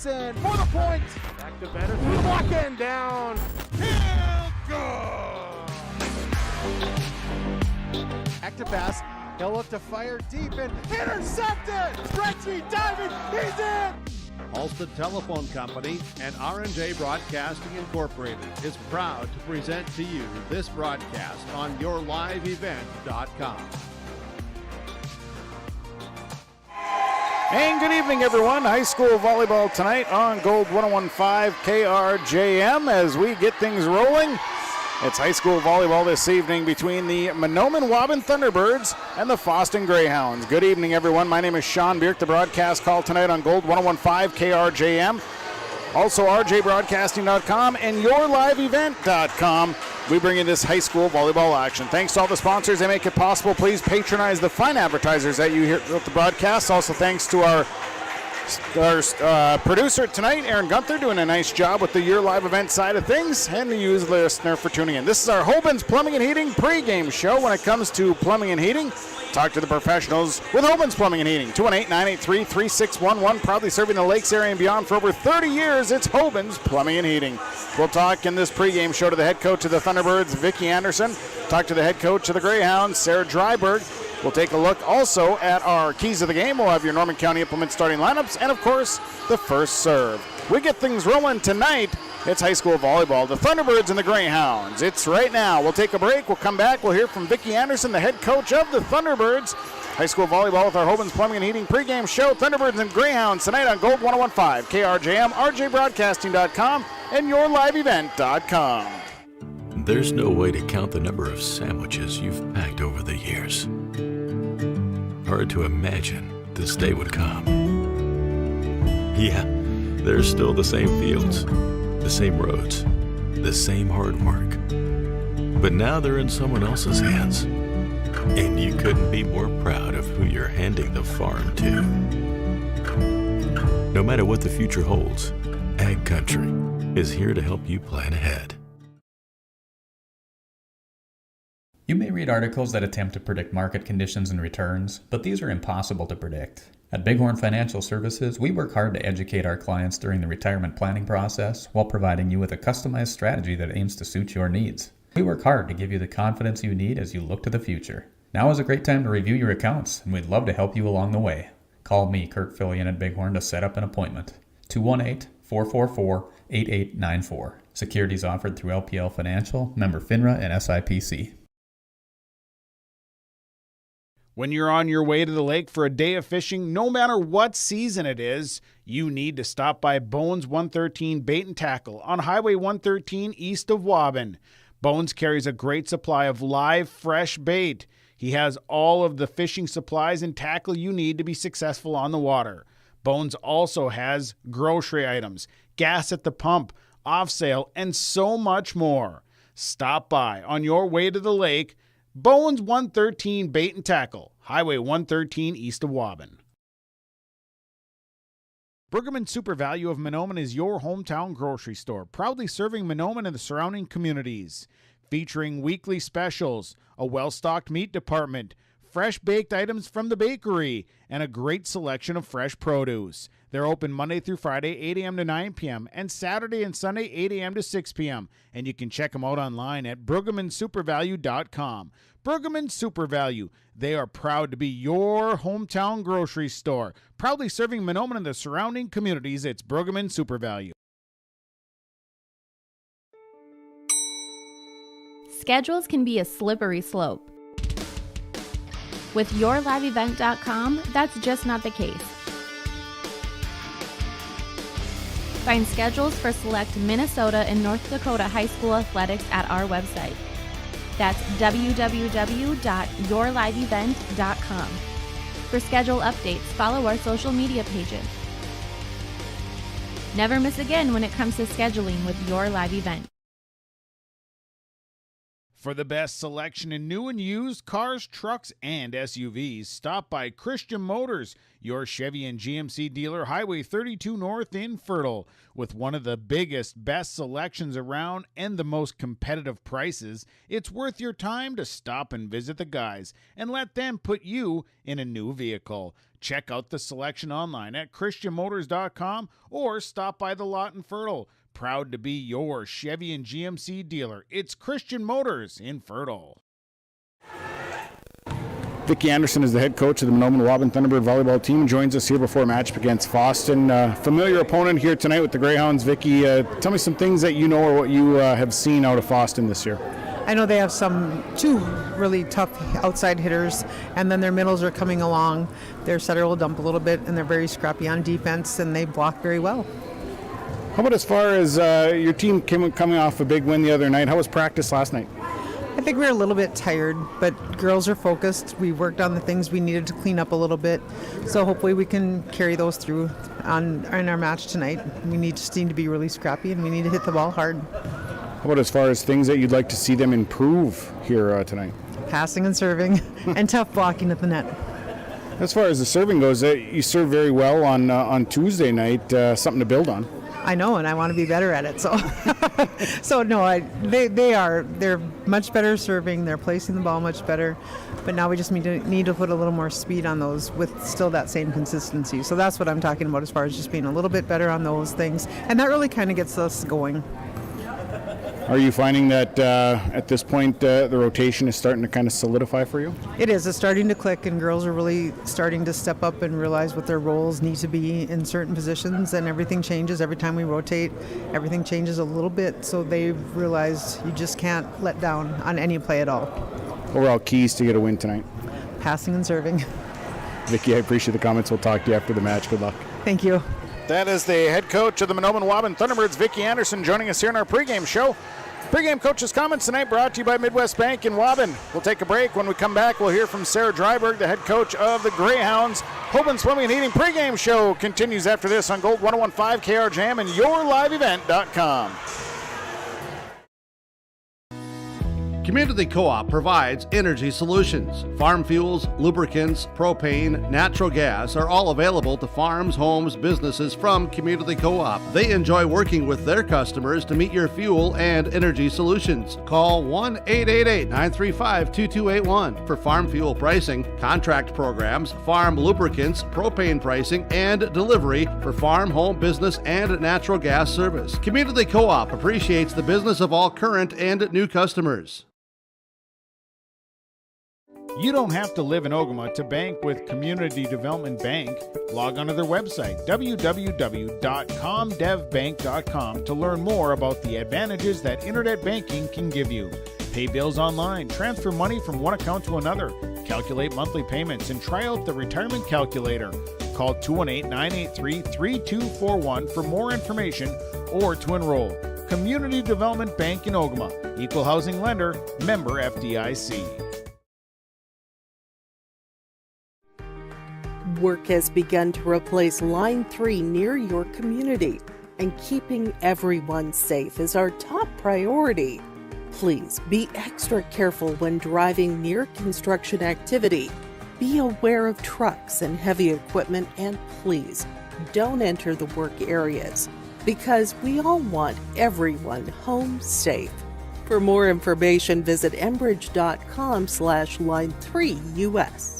Anderson for the point. Back to Better through the block and down. Good. Active pass. He'll look to fire deep and intercepted. Stretchy, diving, he's in. Fosston Telephone Company and R&J Broadcasting Incorporated is proud to present to you this broadcast on yourliveevent.com. And good evening, everyone. High school volleyball tonight on Gold 101.5 KRJM as we get things rolling. It's high school volleyball this evening between the Mahnomen Waubun Thunderbirds and the Fosston Greyhounds. Good evening, everyone. My name is Sean Bierk. The broadcast call tonight on Gold 101.5 KRJM. Also, rjbroadcasting.com and yourliveevent.com. We bring you this high school volleyball action. Thanks to all the sponsors that make it possible. Please patronize the fine advertisers that you hear at the broadcast. Also, thanks to our producer tonight, Aaron Gunther, doing a nice job with the Your Live event side of things, and the user listener for tuning in. This is our Waubun's Plumbing and Heating pregame show. When it comes to plumbing and heating, talk to the professionals with Waubun's Plumbing and Heating. 218-983-3611, proudly serving the Lakes area and beyond for over 30 years. It's Waubun's Plumbing and Heating. We'll talk in this pregame show to the head coach of the Thunderbirds, Vicki Anderson. Talk to the head coach of the Greyhounds, Sarah Dryberg. We'll take a look also at our keys of the game. We'll have your Norman County Implement starting lineups and, of course, the first serve. We get things rolling tonight. It's high school volleyball, the Thunderbirds and the Greyhounds. It's right now. We'll take a break. We'll come back. We'll hear from Vicki Anderson, the head coach of the Thunderbirds. High school volleyball with our Waubun's Plumbing and Heating pregame show. Thunderbirds and Greyhounds tonight on Gold 101.5 KRJM, rjbroadcasting.com, and yourliveevent.com. There's no way to count the number of sandwiches you've packed over the years. Hard to imagine this day would come. Yeah, there's still the same fields, the same roads, the same hard work. But now they're in someone else's hands. And you couldn't be more proud of who you're handing the farm to. No matter what the future holds, Ag Country is here to help you plan ahead. You may read articles that attempt to predict market conditions and returns, but these are impossible to predict. At Bighorn Financial Services, we work hard to educate our clients during the retirement planning process while providing you with a customized strategy that aims to suit your needs. We work hard to give you the confidence you need as you look to the future. Now is a great time to review your accounts, and we'd love to help you along the way. Call me, Kurt Fillion at Bighorn, to set up an appointment. 218-444-8894. Securities offered through LPL Financial, member FINRA and SIPC. When you're on your way to the lake for a day of fishing, no matter what season it is, you need to stop by Bones 113 Bait and Tackle on Highway 113 east of Waubun. Bones carries a great supply of live, fresh bait. He has all of the fishing supplies and tackle you need to be successful on the water. Bones also has grocery items, gas at the pump, off sale, and so much more. Stop by on your way to the lake. Bones 113 Bait and Tackle, Highway 113 east of Waubun. Brueggemann Super Value of Mahnomen is your hometown grocery store, proudly serving Mahnomen and the surrounding communities. Featuring weekly specials, a well-stocked meat department, fresh baked items from the bakery, and a great selection of fresh produce. They're open Monday through Friday, 8 a.m. to 9 p.m., and Saturday and Sunday, 8 a.m. to 6 p.m., and you can check them out online at BrueggemannSuperValue.com. Brueggemann Super Value. They are proud to be your hometown grocery store, proudly serving Mahnomen and the surrounding communities. It's Brueggemann Super Value. Schedules can be a slippery slope. With yourliveevent.com, that's just not the case. Find schedules for select Minnesota and North Dakota high school athletics at our website. That's www.yourliveevent.com. For schedule updates, follow our social media pages. Never miss again when it comes to scheduling with Your Live Event. For the best selection in new and used cars, trucks, and SUVs, stop by Christian Motors, your Chevy and GMC dealer, Highway 32 North in Fertile. With one of the biggest, best selections around and the most competitive prices, it's worth your time to stop and visit the guys and let them put you in a new vehicle. Check out the selection online at christianmotors.com or stop by the lot in Fertile. Proud to be your Chevy and GMC dealer. It's Christian Motors in Fertile. Vicki Anderson is the head coach of the Mahnomen Waubun Thunderbird volleyball team and joins us here before match against Fosston. Familiar opponent here tonight with the Greyhounds. Vicki, tell me some things that you know or what you have seen out of Fosston this year. I know they have two really tough outside hitters, and then their middles are coming along. Their setter will dump a little bit, and they're very scrappy on defense, and they block very well. How about as far as your team coming off a big win the other night? How was practice last night? I think we were a little bit tired, but girls are focused. We worked on the things we needed to clean up a little bit, so hopefully we can carry those through in our match tonight. We just need to be really scrappy, and we need to hit the ball hard. How about as far as things that you'd like to see them improve here tonight? Passing and serving, and tough blocking at the net. As far as the serving goes, you served very well on Tuesday night. Something to build on. I know, and I want to be better at it. So, they're much better serving. They're placing the ball much better, but now we just need to put a little more speed on those with still that same consistency. So that's what I'm talking about as far as just being a little bit better on those things, and that really kind of gets us going. Are you finding that at this point the rotation is starting to kind of solidify for you? It is. It's starting to click, and girls are really starting to step up and realize what their roles need to be in certain positions, and everything changes every time we rotate. Everything changes a little bit, so they've realized you just can't let down on any play at all. Overall keys to get a win tonight? Passing and serving. Vicki, I appreciate the comments. We'll talk to you after the match. Good luck. Thank you. That is the head coach of the Mahnomen Waubun Thunderbirds, Vicki Anderson, joining us here in our pregame show. Pregame coaches' comments tonight brought to you by Midwest Bank in Waubun. We'll take a break. When we come back, we'll hear from Sarah Dryberg, the head coach of the Greyhounds. Hoban Swimming and Heating pregame show continues after this on Gold 101.5 KR Jam and YourLiveEvent.com. Community Co-op provides energy solutions. Farm fuels, lubricants, propane, natural gas are all available to farms, homes, businesses from Community Co-op. They enjoy working with their customers to meet your fuel and energy solutions. Call 1-888-935-2281 for farm fuel pricing, contract programs, farm lubricants, propane pricing, and delivery for farm, home, business, and natural gas service. Community Co-op appreciates the business of all current and new customers. You don't have to live in Ogama to bank with Community Development Bank. Log on to their website, www.comdevbank.com, to learn more about the advantages that internet banking can give you. Pay bills online, transfer money from one account to another, calculate monthly payments, and try out the retirement calculator. Call 218-983-3241 for more information or to enroll. Community Development Bank in Ogama. Equal housing lender, member FDIC. Work has begun to replace Line 3 near your community, and keeping everyone safe is our top priority. Please be extra careful when driving near construction activity. Be aware of trucks and heavy equipment, and please don't enter the work areas, because we all want everyone home safe. For more information, visit enbridge.com/line3us.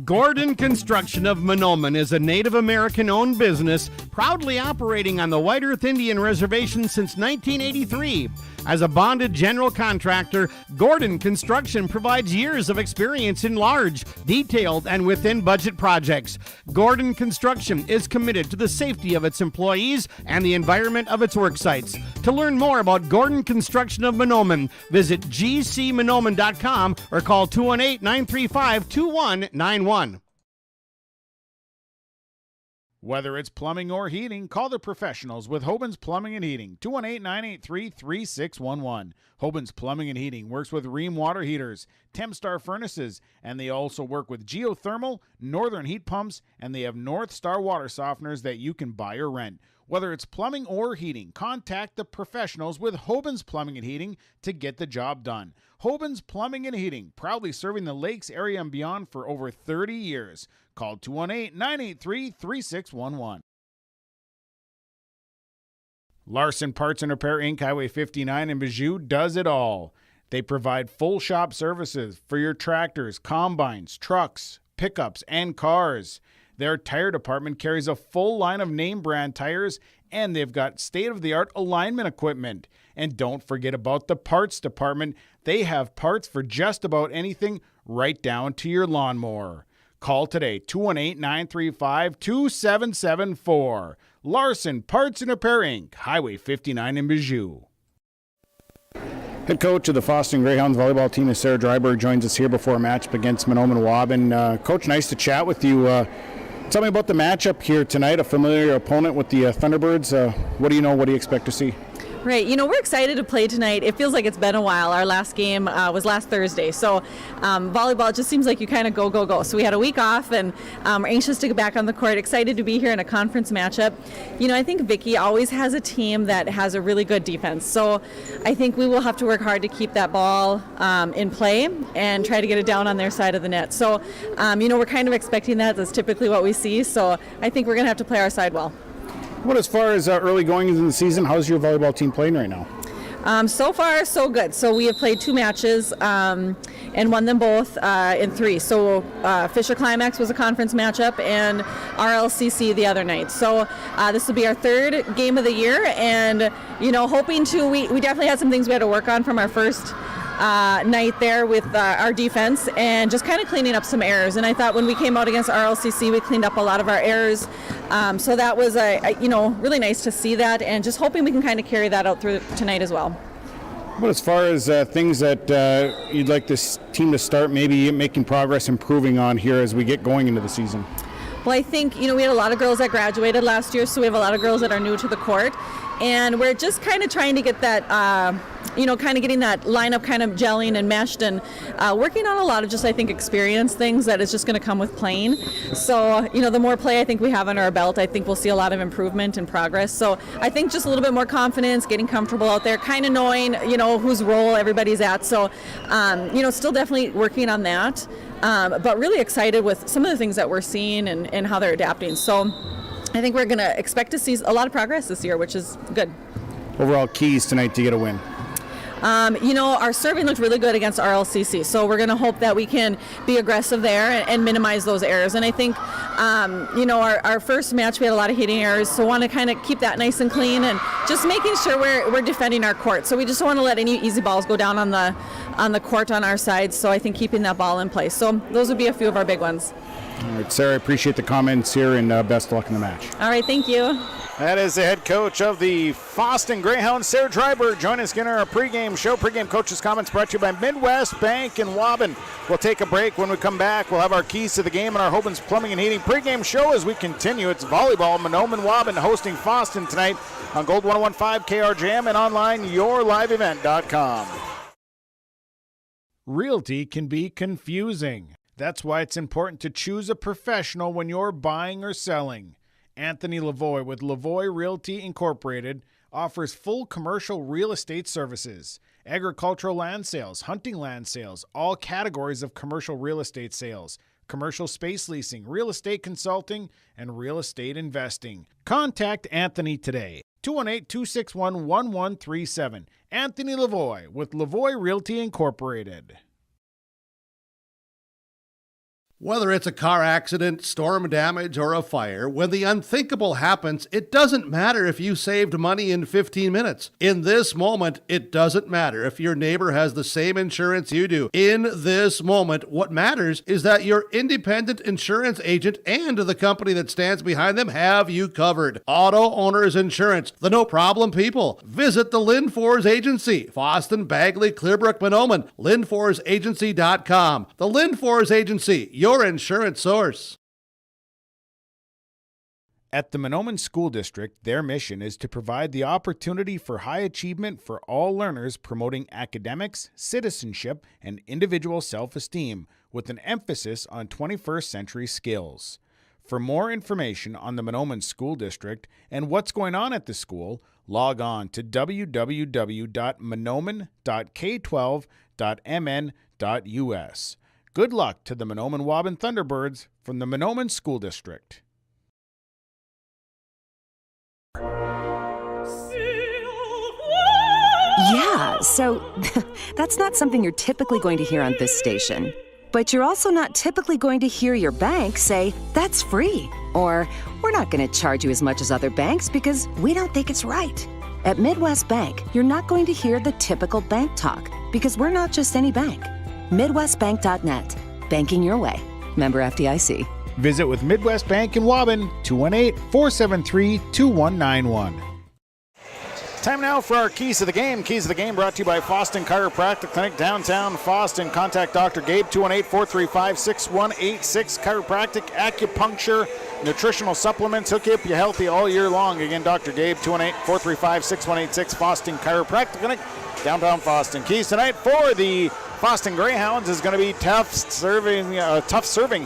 Gordon Construction of Mahnomen is a Native American-owned business proudly operating on the White Earth Indian Reservation since 1983. As a bonded general contractor, Gordon Construction provides years of experience in large, detailed, and within-budget projects. Gordon Construction is committed to the safety of its employees and the environment of its work sites. To learn more about Gordon Construction of Mahnomen, visit gcmahnomen.com or call 218-935-2191. Whether it's plumbing or heating, call the professionals with Hoban's Plumbing and Heating, 218-983-3611. Hoban's Plumbing and Heating works with Rheem water heaters, Tempstar furnaces, and they also work with geothermal, northern heat pumps, and they have North Star water softeners that you can buy or rent. Whether it's plumbing or heating, contact the professionals with Waubun's Plumbing and Heating to get the job done. Waubun's Plumbing and Heating, proudly serving the Lakes area and beyond for over 30 years. Call 218-983-3611. Larson Parts and Repair Inc., Highway 59 in Bijou does it all. They provide full shop services for your tractors, combines, trucks, pickups, and cars. Their tire department carries a full line of name brand tires, and they've got state-of-the-art alignment equipment. And don't forget about the parts department. They have parts for just about anything, right down to your lawnmower. Call today, 218-935-2774. Larson Parts and Repair Inc., Highway 59 in Bijou. Head coach of the Fosston Greyhounds volleyball team is Sarah Dryberg, joins us here before a matchup against Mahnomen Waubun. Coach, nice to chat with you. Tell me about the matchup here tonight, a familiar opponent with the Thunderbirds. What do you know? What do you expect to see? Right, we're excited to play tonight. It feels like it's been a while. Our last game was last Thursday, so volleyball, it just seems like you kind of go. So we had a week off, and we're anxious to get back on the court, excited to be here in a conference matchup. I think Vicky always has a team that has a really good defense, so I think we will have to work hard to keep that ball in play and try to get it down on their side of the net. So, we're kind of expecting that. That's typically what we see, so I think we're going to have to play our side well. What, as far as early goings in the season, how's your volleyball team playing right now? So far, so good. So we have played 2 matches and won them both in 3. So Fisher Climax was a conference matchup and RLCC the other night. So this will be our 3rd game of the year, and hoping to. We definitely had some things we had to work on from our first night there with our defense and just kind of cleaning up some errors. And I thought when we came out against RLCC, we cleaned up a lot of our errors. So that was really nice to see that, and just hoping we can kind of carry that out through tonight as well. But as far as things that you'd like this team to start maybe making progress, improving on here as we get going into the season? Well, I think, we had a lot of girls that graduated last year, so we have a lot of girls that are new to the court. And we're just kind of trying to get that, kind of getting that lineup kind of gelling and meshed, and working on a lot of just, I think, experience things that is just going to come with playing. So, the more play I think we have under our belt, I think we'll see a lot of improvement and progress. So I think just a little bit more confidence, getting comfortable out there, kind of knowing, whose role everybody's at. So, still definitely working on that, but really excited with some of the things that we're seeing and how they're adapting. So I think we're going to expect to see a lot of progress this year, which is good. Overall keys tonight to get a win? Our serving looked really good against RLCC, so we're going to hope that we can be aggressive there and minimize those errors. And I think, our first match we had a lot of hitting errors, so want to kind of keep that nice and clean and just making sure we're defending our court. So we just don't want to let any easy balls go down on the court on our side. So I think keeping that ball in place. So those would be a few of our big ones. All right, Sarah, I appreciate the comments here, and best of luck in the match. All right, thank you. That is the head coach of the Fosston Greyhounds, Sarah Dryberg, joining us in our pregame show. Pregame coaches' comments brought to you by Midwest Bank and Waubun. We'll take a break. When we come back, we'll have our keys to the game and our Waubun's Plumbing and Heating pregame show as we continue. It's volleyball. Mahnomen Waubun hosting Fosston tonight on Gold 101.5 KRJM and online yourliveevent.com. Realty can be confusing. That's why it's important to choose a professional when you're buying or selling. Anthony Lavoie with Lavoie Realty Incorporated offers full commercial real estate services, agricultural land sales, hunting land sales, all categories of commercial real estate sales, commercial space leasing, real estate consulting, and real estate investing. Contact Anthony today. 218-261-1137. Anthony Lavoie with Lavoie Realty Incorporated. Whether it's a car accident, storm damage, or a fire, when the unthinkable happens, it doesn't matter if you saved money in 15 minutes. In this moment, it doesn't matter if your neighbor has the same insurance you do. In this moment, what matters is that your independent insurance agent and the company that stands behind them have you covered. Auto Owners Insurance, the no-problem people. Visit the Lynn Fours Agency, Fosston, Bagley, Clearbrook, Mahnomen, LynnForsAgency.com. The Lynn Fours Agency, your insurance source. At the Mahnomen School District, their mission is to provide the opportunity for high achievement for all learners, promoting academics, citizenship, and individual self-esteem with an emphasis on 21st century skills. For more information on the Mahnomen School District and what's going on at the school, log on to www.mahnomen.k12.mn.us. Good luck to the Mahnomen Waubun Thunderbirds from the Mahnomen School District. Yeah, so that's not something you're typically going to hear on this station. But you're also not typically going to hear your bank say, that's free, or we're not going to charge you as much as other banks because we don't think it's right. At Midwest Bank, you're not going to hear the typical bank talk because we're not just any bank. MidwestBank.net. Banking your way. Member FDIC. Visit with Midwest Bank in Waubun, 218-473-2191. Time now for our Keys to the Game. Keys to the Game brought to you by Fosston Chiropractic Clinic, downtown Fosston. Contact Dr. Gabe, 218-435-6186. Chiropractic, acupuncture, nutritional supplements. He'll keep you healthy all year long. Again, Dr. Gabe, 218-435-6186. Fosston Chiropractic Clinic, downtown Fosston. Keys tonight for the Fosston Greyhounds is going to be tough serving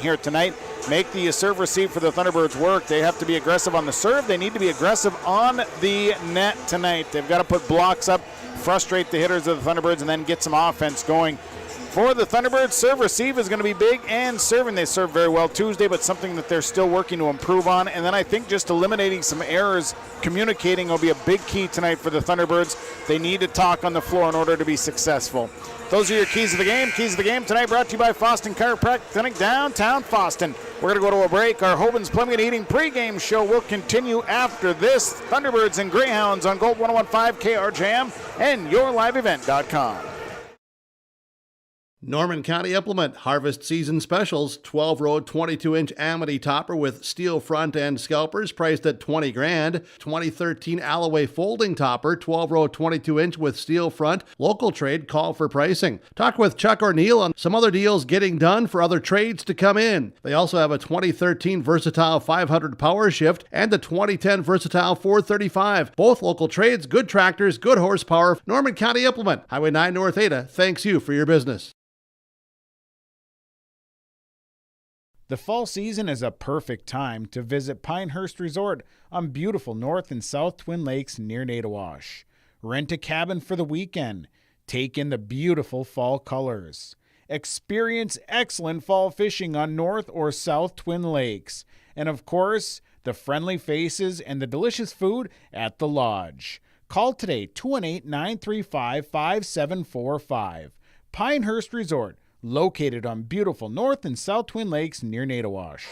here tonight. Make the serve receive for the Thunderbirds work. They have to be aggressive on the serve. They need to be aggressive on the net tonight. They've got to put blocks up, frustrate the hitters of the Thunderbirds, and then get some offense going. For the Thunderbirds, serve receive is going to be big, and serving, they served very well Tuesday, but something that they're still working to improve on. And then I think just eliminating some errors, communicating will be a big key tonight for the Thunderbirds. They need to talk on the floor in order to be successful. Those are your Keys of the Game. Keys of the Game tonight brought to you by Fosston Chiropractic Clinic, downtown Fosston. We're going to go to a break. Our Hoban's Plumbing and Heating pregame show will continue after this. Thunderbirds and Greyhounds on Gold 101.5 KRJM and YourLiveEvent.com. Norman County Implement Harvest Season Specials, 12-row 22-inch Amity topper with steel front end scalpers priced at $20,000. 2013 Alloway folding topper, 12-row 22-inch with steel front. Local trade, call for pricing. Talk with Chuck or Neil on some other deals getting done for other trades to come in. They also have a 2013 Versatile 500 Power Shift and a 2010 Versatile 435. Both local trades, good tractors, good horsepower. Norman County Implement, Highway 9 North Ada, thanks you for your business. The fall season is a perfect time to visit Pinehurst Resort on beautiful North and South Twin Lakes near Nadawash. Rent a cabin for the weekend. Take in the beautiful fall colors. Experience excellent fall fishing on North or South Twin Lakes. And of course, the friendly faces and the delicious food at the lodge. Call today, 218-935-5745. Pinehurst Resort, located on beautiful North and South Twin Lakes near Nadawash.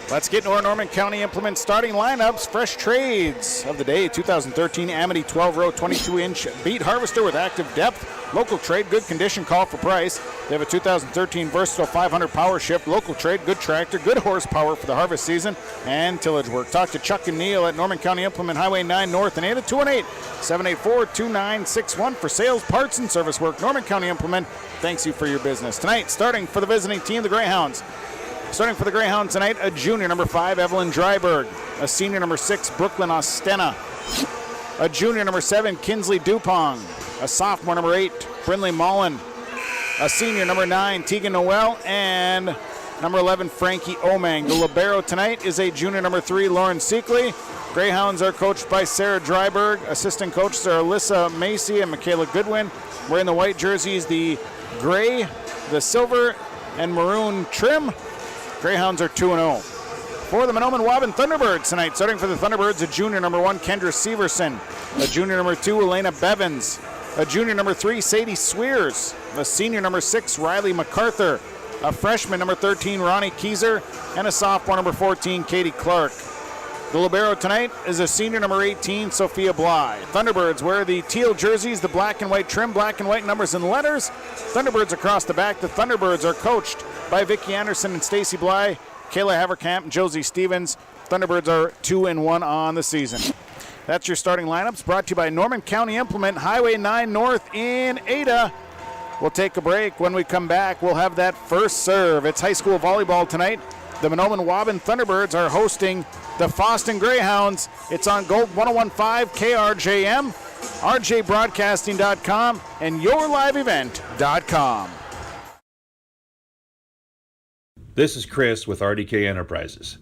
Let's get into our Norman County Implement starting lineups. Fresh trades of the day. 2013 Amity 12-row 22-inch beet harvester with active depth. Local trade, good condition, call for price. They have a 2013 Versatile 500 Power Shift. Local trade, good tractor, good horsepower for the harvest season and tillage work. Talk to Chuck and Neil at Norman County Implement, Highway 9 North and Ada, 218-784-2961 for sales, parts, and service work. Norman County Implement, thanks you for your business. Tonight, starting for the visiting team, the Greyhounds. Starting for the Greyhounds tonight, a junior, number 5, Evelyn Dryberg. A senior, number 6, Brooklyn Ostena. A junior, number 7, Kinsley Dupong. A sophomore, number 8, Brinley Mullen. A senior, number 9, Tegan Noel. And number 11, Frankie Omang. The libero tonight is a junior, number 3, Lauren Seekley. Greyhounds are coached by Sarah Dryberg. Assistant coaches are Alyssa Macy and Michaela Goodwin. Wearing the white jerseys, the gray, the silver, and maroon trim. Greyhounds are 2-0. For the Mahnomen Waubun Thunderbirds tonight, starting for the Thunderbirds, a junior, number 1, Kendra Severson. A junior, number 2, Elena Bevins. A junior, number 3, Sadie Swears. A senior, number 6, Riley MacArthur. A freshman, number 13, Ronnie Kieser. And a sophomore, number 14, Katie Clark. The libero tonight is a senior, number 18, Sophia Bly. Thunderbirds wear the teal jerseys, the black and white trim, black and white numbers and letters. Thunderbirds across the back. The Thunderbirds are coached by Vicki Anderson and Stacy Bly, Kayla Haverkamp, and Josie Stevens. Thunderbirds are 2-1 on the season. That's your starting lineups, brought to you by Norman County Implement, Highway 9 North in Ada. We'll take a break. When we come back, we'll have that first serve. It's high school volleyball tonight. The Mahnomen Waubun Thunderbirds are hosting the Fosston Greyhounds. It's on Gold 101.5 KRJM, rjbroadcasting.com, and YourLiveEvent.com. This is Chris with RDK Enterprises.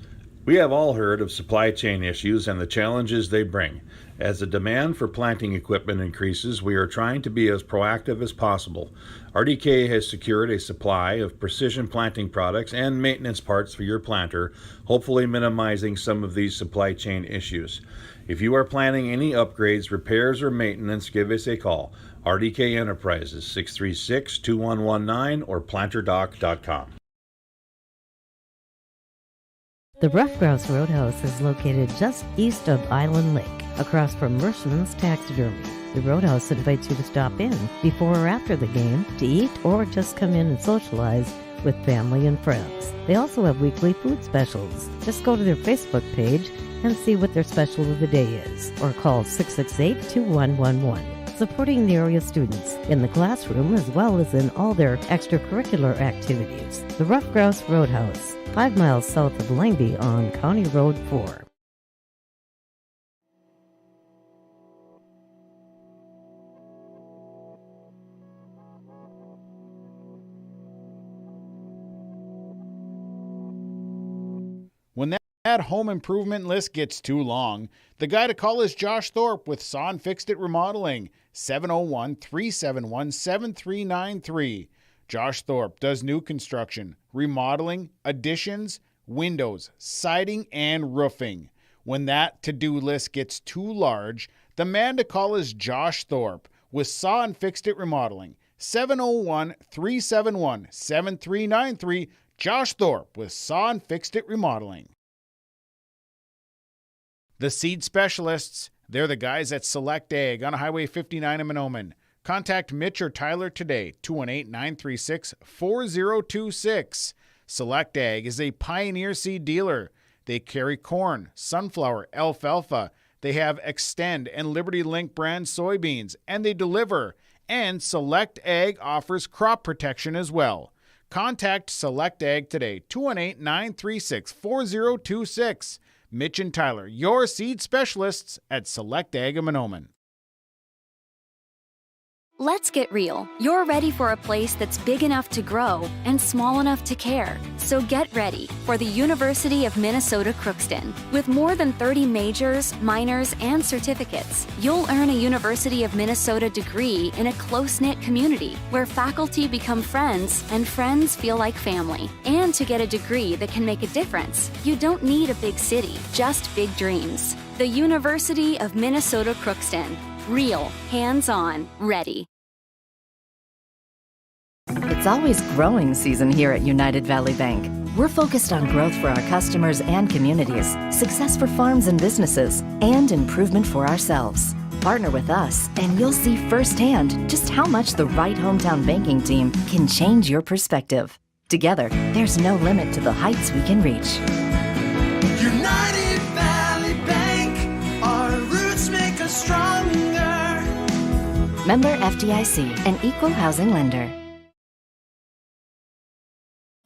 We have all heard of supply chain issues and the challenges they bring. As the demand for planting equipment increases, we are trying to be as proactive as possible. RDK has secured a supply of precision planting products and maintenance parts for your planter, hopefully minimizing some of these supply chain issues. If you are planning any upgrades, repairs, or maintenance, give us a call. RDK Enterprises, 636-2119 or planterdoc.com. The Rough Grouse Roadhouse is located just east of Island Lake, across from Mershman's Taxidermy. The Roadhouse invites you to stop in before or after the game to eat or just come in and socialize with family and friends. They also have weekly food specials. Just go to their Facebook page and see what their special of the day is, or call 668-2111. Supporting the area students in the classroom as well as in all their extracurricular activities. The Rough Grouse Roadhouse, 5 miles south of Langby on County Road 4. When that home improvement list gets too long, the guy to call is Josh Thorpe with Son Fixed It Remodeling, 701-371-7393. Josh Thorpe does new construction, remodeling, additions, windows, siding, and roofing. When that to-do list gets too large, the man to call is Josh Thorpe with Son Fixed It Remodeling, 701-371-7393. Josh Thorpe with Son Fixed It Remodeling. The Seed Specialists, they're the guys at Select Ag on Highway 59 in Mahnomen. Contact Mitch or Tyler today, 218-936-4026. Select Ag is a Pioneer seed dealer. They carry corn, sunflower, alfalfa. They have Extend and Liberty Link brand soybeans, and they deliver. And Select Ag offers crop protection as well. Contact Select Ag today, 218-936-4026. Mitch and Tyler, your seed specialists at Select Ag in Mahnomen. Let's get real. You're ready for a place that's big enough to grow and small enough to care. So get ready for the University of Minnesota Crookston. With more than 30 majors, minors, and certificates, you'll earn a University of Minnesota degree in a close-knit community where faculty become friends and friends feel like family. And to get a degree that can make a difference, you don't need a big city, just big dreams. The University of Minnesota Crookston. Real, hands-on, ready. It's always growing season here at United Valley Bank. We're focused on growth for our customers and communities, success for farms and businesses, and improvement for ourselves. Partner with us, and you'll see firsthand just how much the right hometown banking team can change your perspective. Together, there's no limit to the heights we can reach. United Valley Bank, our roots make us stronger. Member FDIC, an equal housing lender.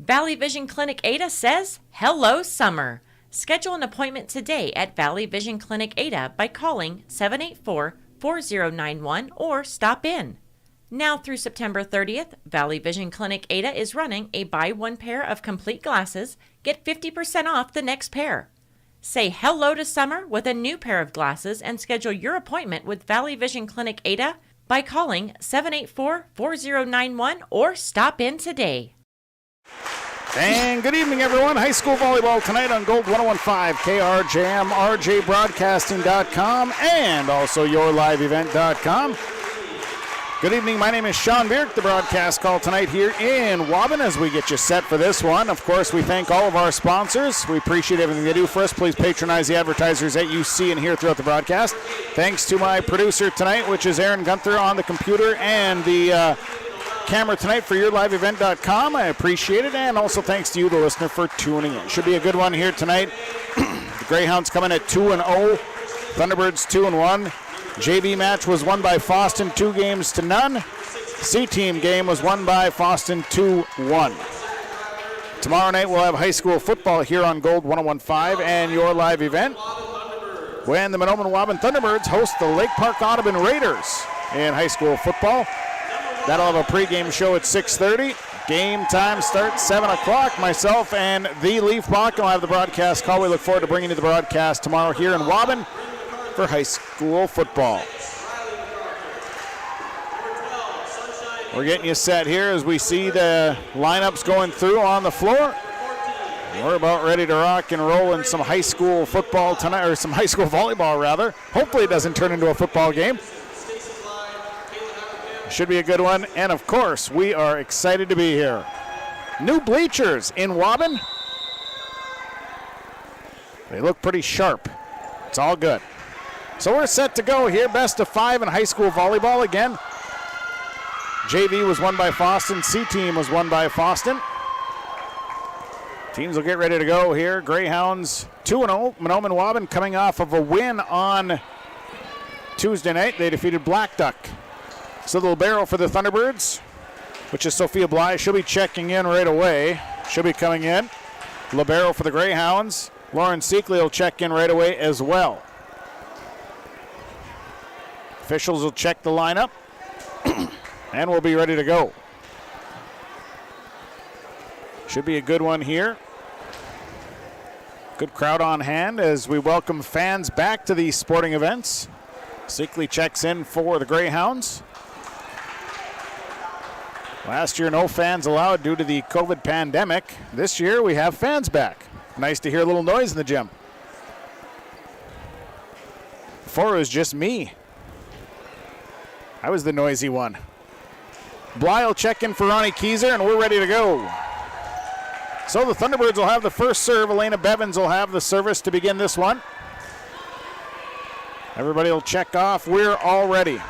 Valley Vision Clinic Ada says, hello summer. Schedule an appointment today at Valley Vision Clinic Ada by calling 784-4091 or stop in. Now through September 30th, Valley Vision Clinic Ada is running a buy one pair of complete glasses, get 50% off the next pair. Say hello to summer with a new pair of glasses and schedule your appointment with Valley Vision Clinic Ada by calling 784-4091 or stop in today. And good evening, everyone. High school volleyball tonight on Gold 101.5, KRJM, RJBroadcasting.com, and also YourLiveEvent.com. Good evening. My name is Sean Bierk. The broadcast call tonight here in Waubun as we get you set for this one. Of course, we thank all of our sponsors. We appreciate everything they do for us. Please patronize the advertisers that you see and hear throughout the broadcast. Thanks to my producer tonight, which is Aaron Gunther on the computer and the camera tonight for YourLiveEvent.com. I appreciate it. And also thanks to you, the listener, for tuning in. Should be a good one here tonight. The Greyhounds coming at 2-0. Thunderbirds 2-1. JV match was won by Fosston 2-0. C-team game was won by Fosston 2-1. Tomorrow night we'll have high school football here on Gold 101.5 and Your Live Event when the Mahnomen Waubun Thunderbirds host the Lake Park Audubon Raiders in high school football. That'll have a pregame show at 6:30. Game time starts 7 o'clock. Myself and the Leaf Bach will have the broadcast call. We look forward to bringing you the broadcast tomorrow here in Waubun for high school football. We're getting you set here as we see the lineups going through on the floor. We're about ready to rock and roll in some high school football tonight, or some high school volleyball rather. Hopefully it doesn't turn into a football game. Should be a good one, and of course, we are excited to be here. New bleachers in Waubun. They look pretty sharp. It's all good. So we're set to go here. Best of 5 in high school volleyball again. JV was won by Fosston. C-team was won by Fosston. Teams will get ready to go here. Greyhounds 2-0. Mahnomen Waubun coming off of a win on Tuesday night. They defeated Black Duck. So the libero for the Thunderbirds, which is Sophia Bly. She'll be checking in right away. She'll be coming in. Libero for the Greyhounds. Lauren Seekley will check in right away as well. Officials will check the lineup, and we'll be ready to go. Should be a good one here. Good crowd on hand as we welcome fans back to these sporting events. Seekley checks in for the Greyhounds. Last year, no fans allowed due to the COVID pandemic. This year, we have fans back. Nice to hear a little noise in the gym. Before, it was just me. I was the noisy one. Bly will check in for Ronnie Keyser, and we're ready to go. So the Thunderbirds will have the first serve. Elena Bevins will have the service to begin this one. Everybody will check off. We're all ready.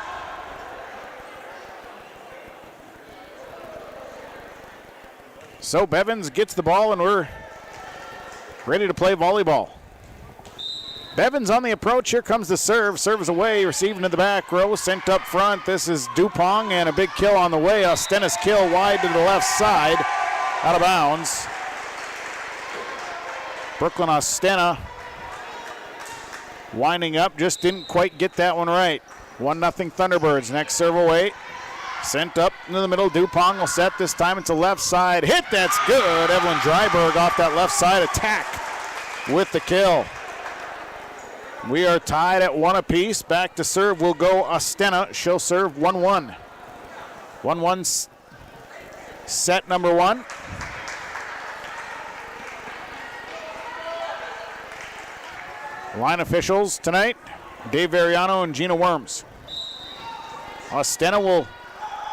So Bevins gets the ball, and we're ready to play volleyball. Bevins on the approach. Here comes the serve. Serves away, receiving to the back row, sent up front. This is Dupong, and a big kill on the way. Ostena's kill wide to the left side, out of bounds. Brooklyn Ostena winding up, just didn't quite get that one right. 1-0 Thunderbirds. Next serve away. Sent up into the middle. Dupong will set this time. It's a left side hit. That's good. Evelyn Dryberg off that left side attack with the kill. We are tied at 1 apiece. Back to serve will go Ostena. She'll serve 1-1. 1-1 set number 1. Line officials tonight, Dave Variano and Gina Worms. Ostena will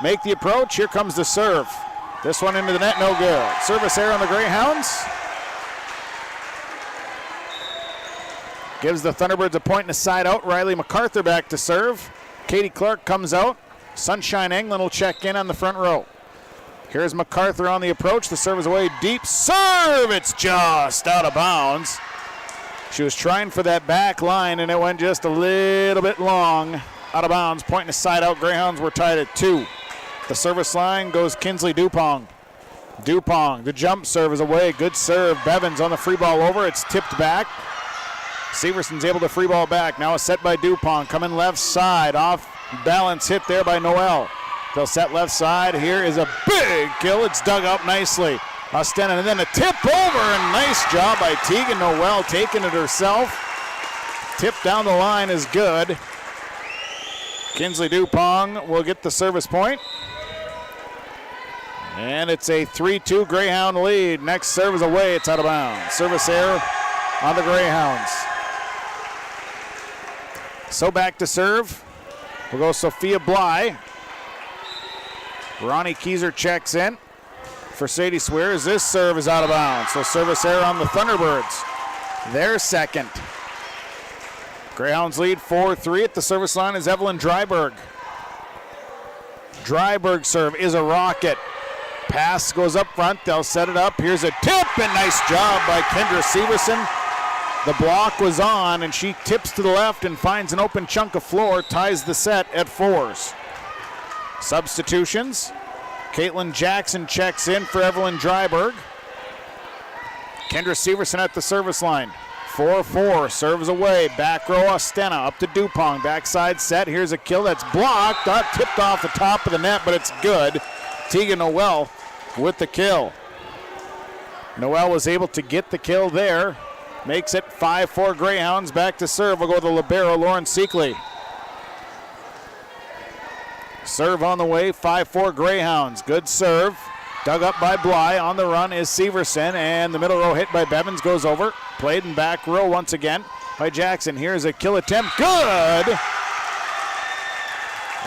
make the approach. Here comes the serve. This one into the net, no good. Service error on the Greyhounds. Gives the Thunderbirds a point and a side out. Riley MacArthur back to serve. Katie Clark comes out. Sunshine England will check in on the front row. Here's MacArthur on the approach. The serve is away. Deep serve. It's just out of bounds. She was trying for that back line, and it went just a little bit long. Out of bounds. Point and a side out. Greyhounds were tied at 2. The service line goes Kinsley Dupong. Dupong, the jump serve is away. Good serve. Bevins on the free ball over. It's tipped back. Severson's able to free ball back. Now a set by Dupong. Coming left side. Off balance hit there by Noel. They'll set left side. Here is a big kill. It's dug up nicely. Ostena, and then a tip over, and nice job by Tegan Noel taking it herself. Tip down the line is good. Kinsley Dupong will get the service point. And it's a 3-2 Greyhound lead. Next serve is away. It's out of bounds. Service error on the Greyhounds. So back to serve. We'll go Sophia Bly. Ronnie Keyser checks in for Sadie Swears. This serve is out of bounds. So service error on the Thunderbirds. Their second. Greyhounds lead 4-3. At the service line is Evelyn Dryberg. Dryberg serve is a rocket. Pass goes up front. They'll set it up. Here's a tip, and nice job by Kendra Severson. The block was on, and she tips to the left and finds an open chunk of floor, ties the set at 4s. Substitutions. Caitlin Jackson checks in for Evelyn Dryberg. Kendra Severson at the service line. 4-4, serves away. Back row Ostena up to Dupong. Backside set. Here's a kill that's blocked. Not tipped off the top of the net, but it's good. Tegan Noel with the kill. Noel was able to get the kill there. Makes it 5-4 Greyhounds. Back to serve. We'll go to the libero, Lauren Seekley. Serve on the way, 5-4 Greyhounds. Good serve. Dug up by Bly. On the run is Severson, and the middle row hit by Bevins goes over. Played in back row once again by Jackson. Here's a kill attempt. Good!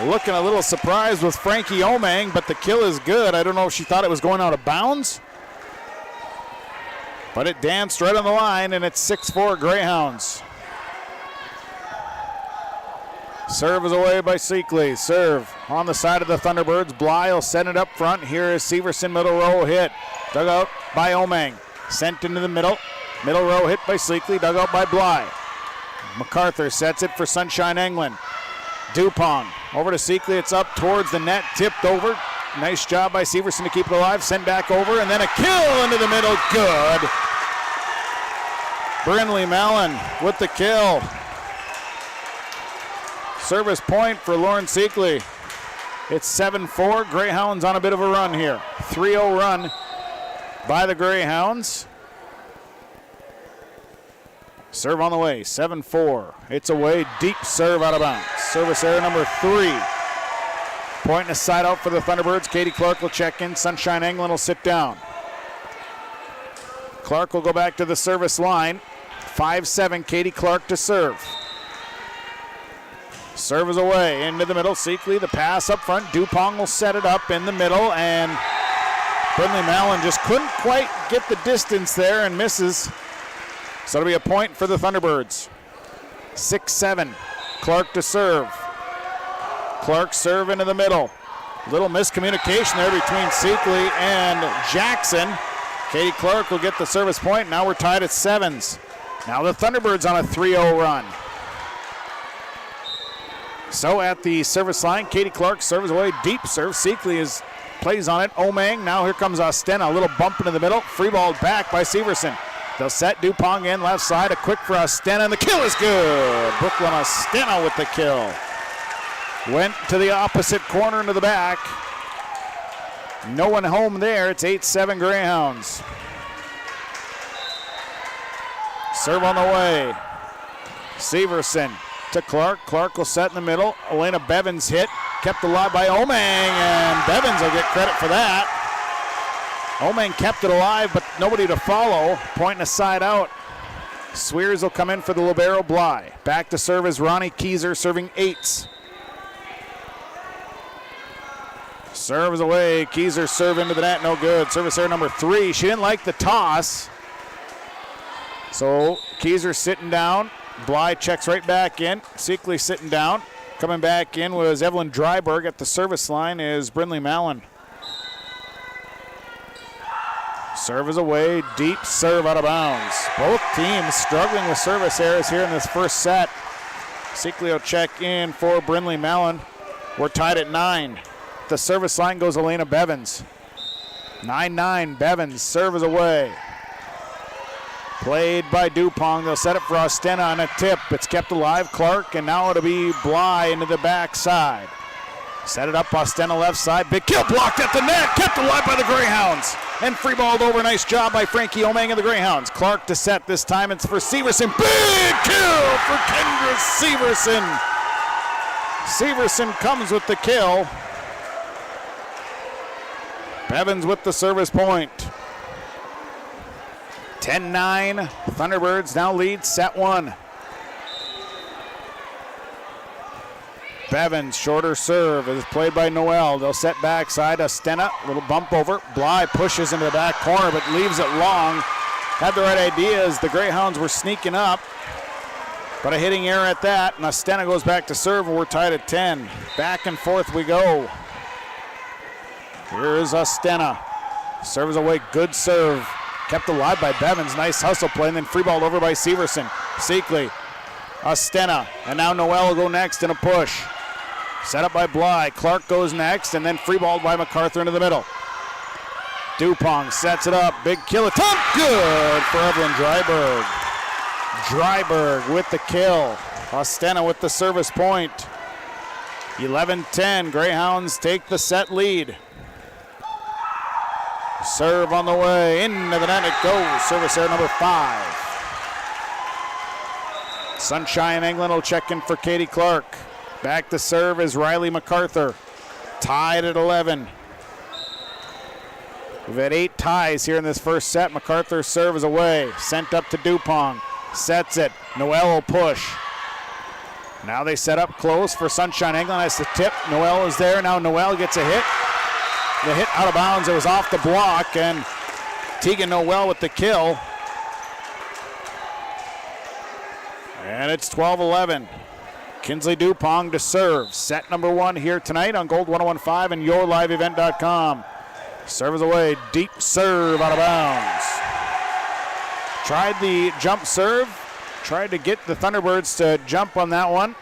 Looking a little surprised with Frankie Omang, but the kill is good. I don't know if she thought it was going out of bounds, but it danced right on the line, and it's 6-4 Greyhounds. Serve is away by Seekley. Serve on the side of the Thunderbirds. Bly will send it up front. Here is Severson, middle row hit. Dug out by Omang. Sent into the middle. Middle row hit by Seekley. Dug out by Bly. MacArthur sets it for Sunshine England. Dupont over to Seekley. It's up towards the net. Tipped over. Nice job by Severson to keep it alive. Sent back over, and then a kill into the middle. Good. Brindley Mallon with the kill. Service point for Lauren Seekley. It's 7-4. Greyhounds on a bit of a run here. 3-0 run by the Greyhounds. Serve on the way. 7-4. It's away. Deep serve out of bounds. Service error number 3. Point and a side out for the Thunderbirds. Katie Clark will check in. Sunshine England will sit down. Clark will go back to the service line. 5-7. Katie Clark to serve. Serve is away into the middle. Seekley, the pass up front. Dupont will set it up in the middle, and Brindley Mallon just couldn't quite get the distance there and misses. So it'll be a point for the Thunderbirds. 6-7. Clark to serve. Clark serve into the middle. Little miscommunication there between Seekley and Jackson. Katie Clark will get the service point. Now we're tied at 7s. Now the Thunderbirds on a 3-0 run. So at the service line, Katie Clark serves away, deep serve. Seekley plays on it. Omang, now here comes Ostena. A little bump into the middle. Free ball back by Severson. They'll set Dupont in left side. A quick for Ostena, and the kill is good. Brooklyn Ostena with the kill. Went to the opposite corner into the back. No one home there. It's 8-7 Greyhounds. Serve on the way. Severson to Clark. Clark will set in the middle. Elena Bevins hit. Kept alive by Omang, and Bevins will get credit for that. Omang kept it alive, but nobody to follow. Point and a side out. Swears will come in for the libero Bly. Back to serve is Ronnie Keyser, serving 8s. Serve is away. Keyser serve into the net. No good. Service error number 3. She didn't like the toss. So Keyser sitting down. Bly checks right back in. Seekley sitting down. Coming back in was Evelyn Dryberg. At the service line is Brindley Mallon. Serve is away. Deep serve out of bounds. Both teams struggling with service errors here in this first set. Seekley will check in for Brindley Mallon. We're tied at 9. The service line goes Elena Bevins. 9-9. Bevins. Serve is away. Played by Dupont. They'll set it for Ostena on a tip. It's kept alive. Clark, and now it'll be Bly into the backside. Set it up. Ostena left side. Big kill blocked at the net. Kept alive by the Greyhounds. And free balled over. Nice job by Frankie Omang of the Greyhounds. Clark to set this time. It's for Severson. Big kill for Kendra Severson. Severson comes with the kill. Bevins with the service point. 10-9. Thunderbirds now lead set 1. Bevins, shorter serve is played by Noel. They'll set backside. Ostena, little bump over. Bly pushes into the back corner but leaves it long. Had the right idea as the Greyhounds were sneaking up. But a hitting error at that, and Ostena goes back to serve, and we're tied at 10. Back and forth we go. Here is Ostena. Serves away, good serve. Kept alive by Bevins. Nice hustle play, and then free ball over by Severson. Seekley, Ostena, and now Noel will go next in a push. Set up by Bly. Clark goes next, and then free balled by MacArthur into the middle. Dupont sets it up. Big kill attempt. Good for Evelyn Dryberg. Dryberg with the kill. Ostena with the service point. 11-10. Greyhounds take the set lead. Serve on the way. Into the net it goes. Service error number 5. Sunshine England will check in for Katie Clark. Back to serve is Riley MacArthur. Tied at 11. We've had 8 ties here in this first set. MacArthur's serve is away. Sent up to Dupont. Sets it. Noel will push. Now they set up close for Sunshine England. That's the tip. Noel is there. Now Noel gets a hit. The hit out of bounds. It was off the block, and Tegan Noel with the kill. And it's 12-11. Kinsley Dupont to serve. Set number 1 here tonight on Gold 101.5 and yourliveevent.com. Serve is away. Deep serve out of bounds. Tried the jump serve. Tried to get the Thunderbirds to jump on that one.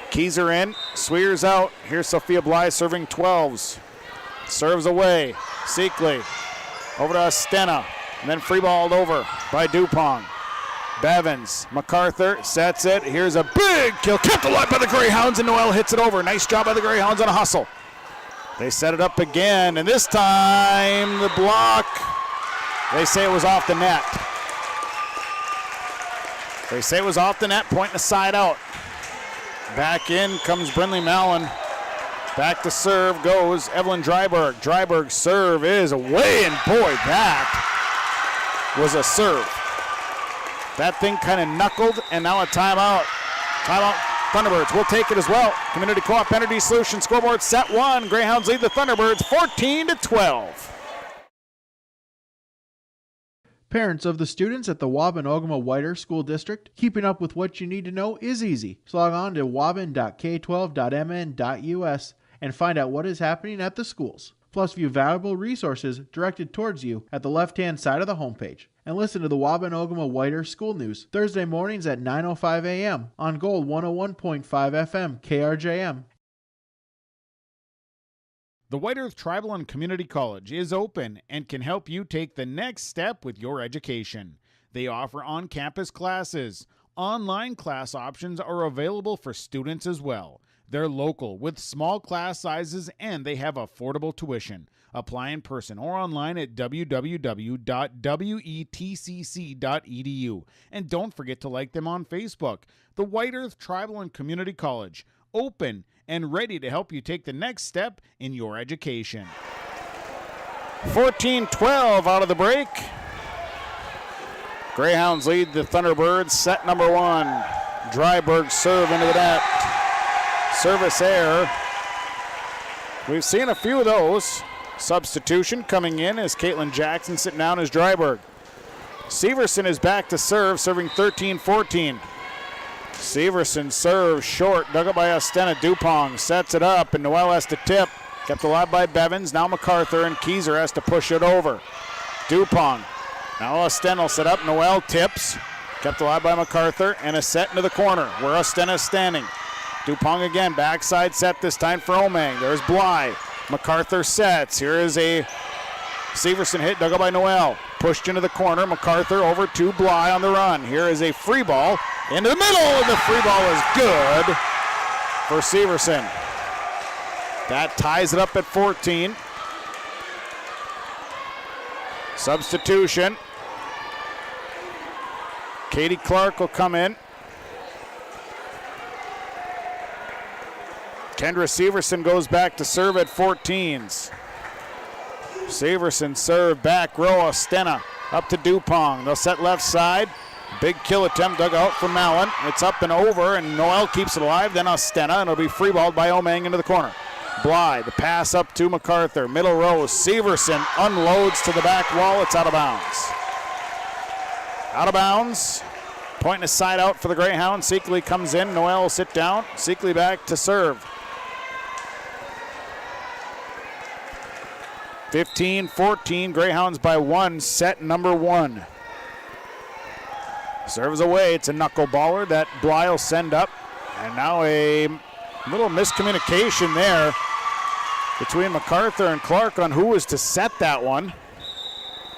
Keys are in. Swears out. Here's Sophia Bly serving 12s. Serves away. Seekley. Over to Stena. And then free balled over by Dupont. Bevins. MacArthur sets it. Here's a big kill. Kept alive by the Greyhounds, and Noel hits it over. Nice job by the Greyhounds on a hustle. They set it up again, and this time the block, they say it was off the net. They say it was off the net, pointing the side out. Back in comes Brindley Mallon. Back to serve goes Evelyn Dryberg. Dryberg's serve is away, and boy, that was a serve. That thing kind of knuckled, and now a timeout. Timeout, Thunderbirds will take it as well. Community Co-op Energy Solutions scoreboard set 1. Greyhounds lead the Thunderbirds 14-12. Parents of the students at the Waubun-Ogama-Whiter School District, keeping up with what you need to know is easy. So log on to waubun.k12.mn.us and find out what is happening at the schools. Plus view valuable resources directed towards you at the left-hand side of the homepage. And listen to the Waubun-Ogama-Whiter School News Thursday mornings at 9:05 a.m. on Gold 101.5 FM KRJM. The White Earth Tribal and Community College is open and can help you take the next step with your education. They offer on-campus classes. Online class options are available for students as well. They're local with small class sizes, and they have affordable tuition. Apply in person or online at www.wetcc.edu. And don't forget to like them on Facebook. The White Earth Tribal and Community College, open and ready to help you take the next step in your education. 14-12 out of the break. Greyhounds lead the Thunderbirds. Set number 1. Dryberg serve into the net. Service error. We've seen a few of those. Substitution coming in as Caitlin Jackson sitting down as Dryberg. Severson is back to serve, serving 13-14. Severson serves short, dug up by Ostena. Dupont sets it up, and Noel has to tip. Kept alive by Bevins. Now MacArthur, and Keyser has to push it over. Dupont. Now Ostena will set up. Noel tips. Kept alive by MacArthur, and a set into the corner where Ostena is standing. Dupont again, backside set this time for Omang. There's Bly. MacArthur sets. Here is a Severson hit, dug up by Noel. Pushed into the corner. MacArthur over to Bly on the run. Here is a free ball into the middle, and the free ball is good for Severson. That ties it up at 14. Substitution. Katie Clark will come in. Kendra Severson goes back to serve at 14s. Severson serve back row. Ostena up to Dupont. They'll set left side. Big kill attempt dug out from Mallon. It's up and over, and Noel keeps it alive. Then Ostena, and it'll be free balled by Omang into the corner. Bly, the pass up to MacArthur. Middle row. Severson unloads to the back wall. It's out of bounds. Out of bounds. Pointing a side out for the Greyhound. Seekley comes in. Noel will sit down. Seekley back to serve. 15-14, Greyhounds by 1, set number 1. Serves away, it's a knuckleballer that Bly will send up. And now a little miscommunication there between MacArthur and Clark on who was to set that one.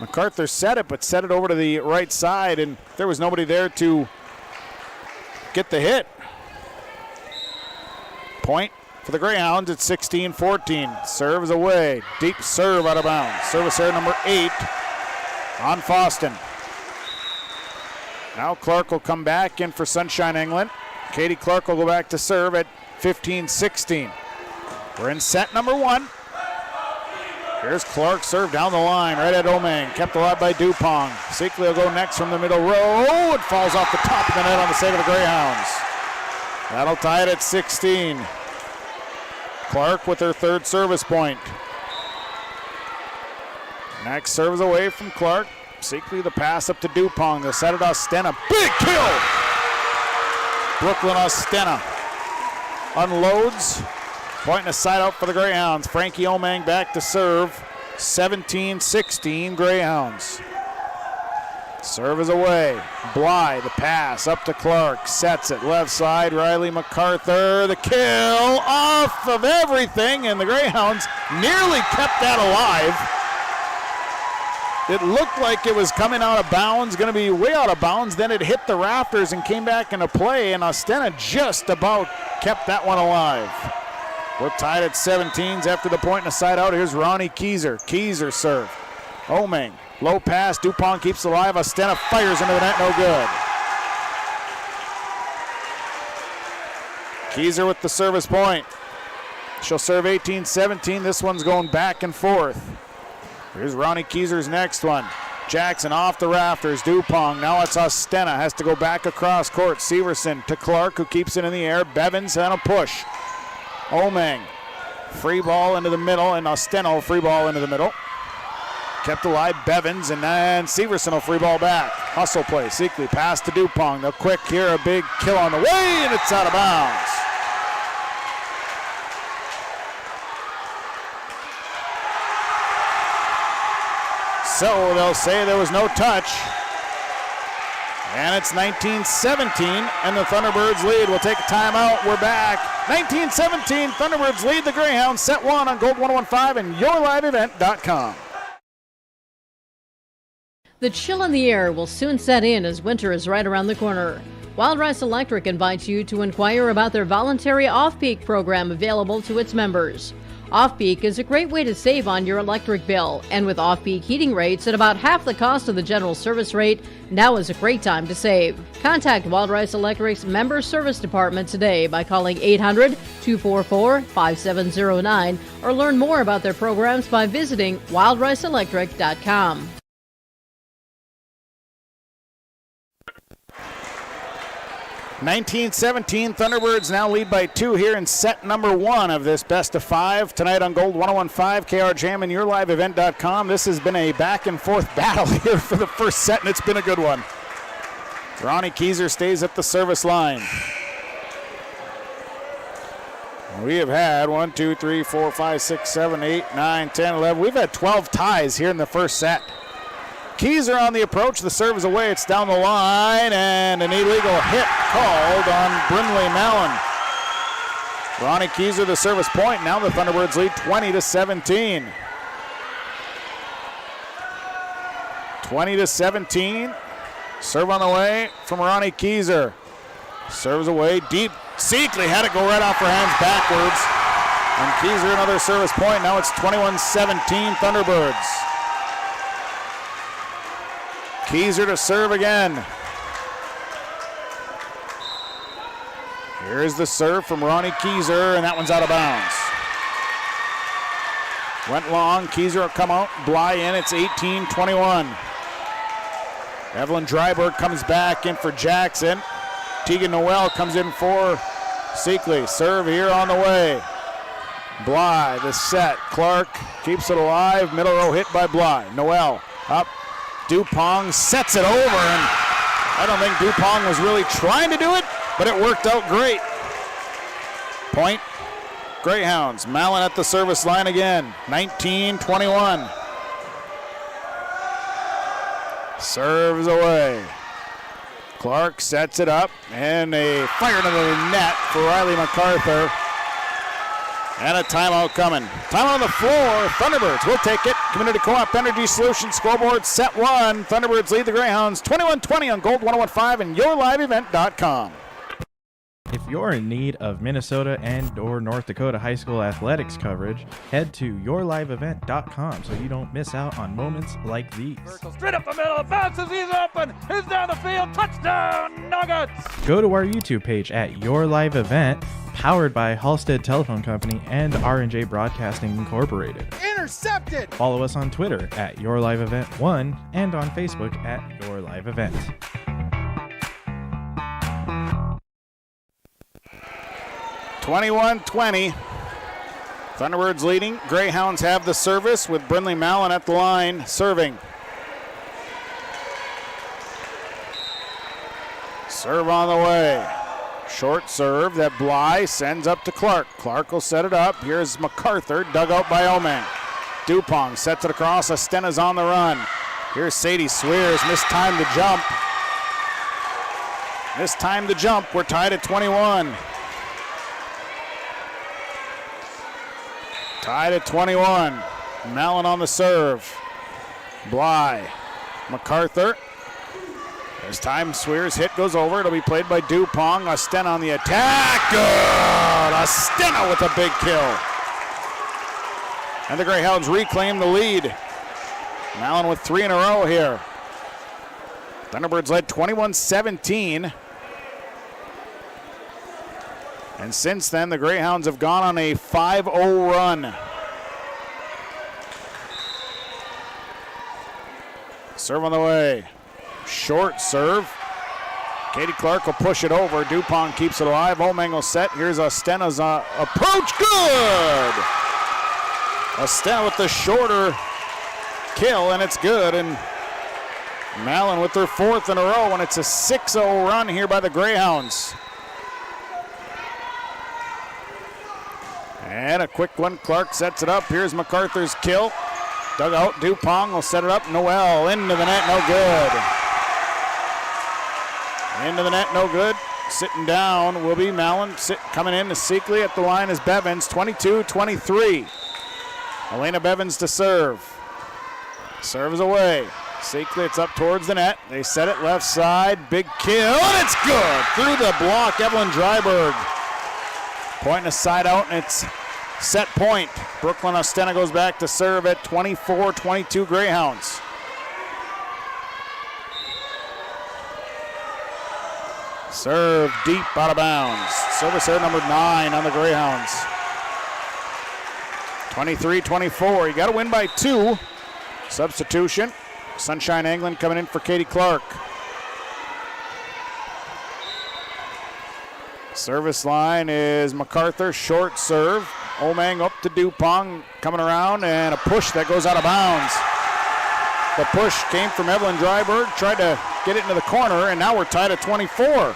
MacArthur set it, but set it over to the right side, and there was nobody there to get the hit. Point for the Greyhounds. It's 16-14. Serve is away. Deep serve out of bounds. Service error number 8 on Fosston. Now Clark will come back in for Sunshine England. Katie Clark will go back to serve at 15-16. We're in set number 1. Here's Clark, serve down the line, right at Omang. Kept alive by Dupong. Seekley will go next from the middle row. It falls off the top of the net on the save of the Greyhounds. That'll tie it at 16. Clark with her 3rd service point. Next serves away from Clark. Seekley the pass up to Dupong. They'll set it Ostena. Big kill! Brooklyn Ostena unloads. Pointing a side out for the Greyhounds. Frankie Omang back to serve. 17-16 Greyhounds. Serve is away. Bly, the pass up to Clark. Sets it left side. Riley MacArthur. The kill off of everything. And the Greyhounds nearly kept that alive. It looked like it was coming out of bounds. Going to be way out of bounds. Then it hit the rafters and came back into play. And Ostena just about kept that one alive. We're tied at 17s after the point and a side out. Here's Ronnie Keyser. Keyser serve. Omang. Low pass. Dupont keeps alive. Ostena fires into the net. No good. Keyser with the service point. She'll serve 18-17. This one's going back and forth. Here's Ronnie Keyser's next one. Jackson off the rafters. Dupont. Now it's Ostena. Has to go back across court. Severson to Clark, who keeps it in the air. Bevins on a push. Omang, free ball into the middle, and Osteno free ball into the middle. Kept alive, Bevins, and then Severson will free ball back. Hustle play, Seekley, pass to Dupont. They'll quick here, a big kill on the way, and it's out of bounds. So they'll say there was no touch. And it's 19-17, and the Thunderbirds lead. We'll take a timeout. We're back. 19-17, Thunderbirds lead the Greyhounds. Set 1 on Gold 101.5 and yourliveevent.com. The chill in the air will soon set in as winter is right around the corner. Wild Rice Electric invites you to inquire about their voluntary off-peak program available to its members. Off-peak is a great way to save on your electric bill, and with off-peak heating rates at about half the cost of the general service rate, now is a great time to save. Contact Wild Rice Electric's Member Service Department today by calling 800-244-5709 or learn more about their programs by visiting wildriceelectric.com. (19-17) Thunderbirds now lead by 2 here in set number 1 of this best of 5 tonight on Gold 101.5, KR Jam and yourliveevent.com. This has been a back and forth battle here for the first set, and it's been a good one. Ronnie Keyser stays at the service line. We have had 1, 2, 3, 4, 5, 6, 7, 8, 9, 10, 11. We've had 12 ties here in the first set. Keyser on the approach. The serve is away. It's down the line, and an illegal hit called on Brinley Mallon. Ronnie Keyser, the service point. Now the Thunderbirds lead 20-17. 20-17. Serve on the way from Ronnie Keyser. Serves away deep. Seekley had it go right off her hands backwards. And Keyser another service point. Now it's 21-17 Thunderbirds. Keyser to serve again. Here's the serve from Ronnie Keyser, and that one's out of bounds. Went long. Keyser will come out. Bly in. It's 18-21. Evelyn Dryberg comes back in for Jackson. Tegan Noel comes in for Seekley. Serve here on the way. Bly, the set. Clark keeps it alive. Middle row hit by Bly. Noel up. Dupong sets it over, and I don't think Dupong was really trying to do it, but it worked out great. Point, Greyhounds. Mallon at the service line again. 19-21. Serves away. Clark sets it up, and a fire into the net for Riley MacArthur. And a timeout coming. Timeout on the floor. Thunderbirds will take it. Community Co-op Energy Solutions scoreboard set 1. Thunderbirds lead the Greyhounds 21-20 on Gold 101.5 and yourliveevent.com. If you're in need of Minnesota and or North Dakota high school athletics coverage, head to yourliveevent.com so you don't miss out on moments like these. Straight up the middle, bounces, he's open, he's down the field, touchdown, Nuggets! Go to our YouTube page at Your Live Event, powered by Halstead Telephone Company and R&J Broadcasting Incorporated. Intercepted! Follow us on Twitter at Your Live Event 1 and on Facebook at Your Live Event. 21-20. Thunderbirds leading. Greyhounds have the service with Brindley Mallon at the line serving. Serve on the way. Short serve that Bly sends up to Clark. Clark will set it up. Here's MacArthur, dug out by Omang. Dupong sets it across. Astena's on the run. Here's Sadie Swears. Mistimed the jump. Mistimed the jump. We're tied at 21. Tied at 21. Mallon on the serve. Bly. MacArthur. As time Swears hit goes over, it'll be played by Dupong. Astena on the attack. Good! Astena with a big kill. And the Greyhounds reclaim the lead. Mallon with 3 in a row here. Thunderbirds led 21-17. And since then, the Greyhounds have gone on a 5-0 run. Serve on the way. Short serve. Katie Clark will push it over. Dupont keeps it alive. Omang will set. Here's Astena's approach. Good! Astena with the shorter kill, and it's good. And Mallon with their 4th in a row, and it's a 6-0 run here by the Greyhounds. And a quick one. Clark sets it up. Here's MacArthur's kill. Dug out. Dupong will set it up. Noel into the net. No good. Into the net. No good. Sitting down will be Mallon. Coming in to Seekley at the line is Bevins. 22-23. Elena Bevins to serve. Serves away. Seekley, it's up towards the net. They set it left side. Big kill. And it's good. Through the block. Evelyn Dryberg. Pointing a side out, and it's set point. Brooklyn Ostena goes back to serve at 24-22 Greyhounds. Serve deep out of bounds. Service error number 9 on the Greyhounds. 23-24. You got to win by 2. Substitution. Sunshine England coming in for Katie Clark. Service line is MacArthur, short serve. Omang up to Dupong, coming around, and a push that goes out of bounds. The push came from Evelyn Dryberg, tried to get it into the corner, and now we're tied at 24.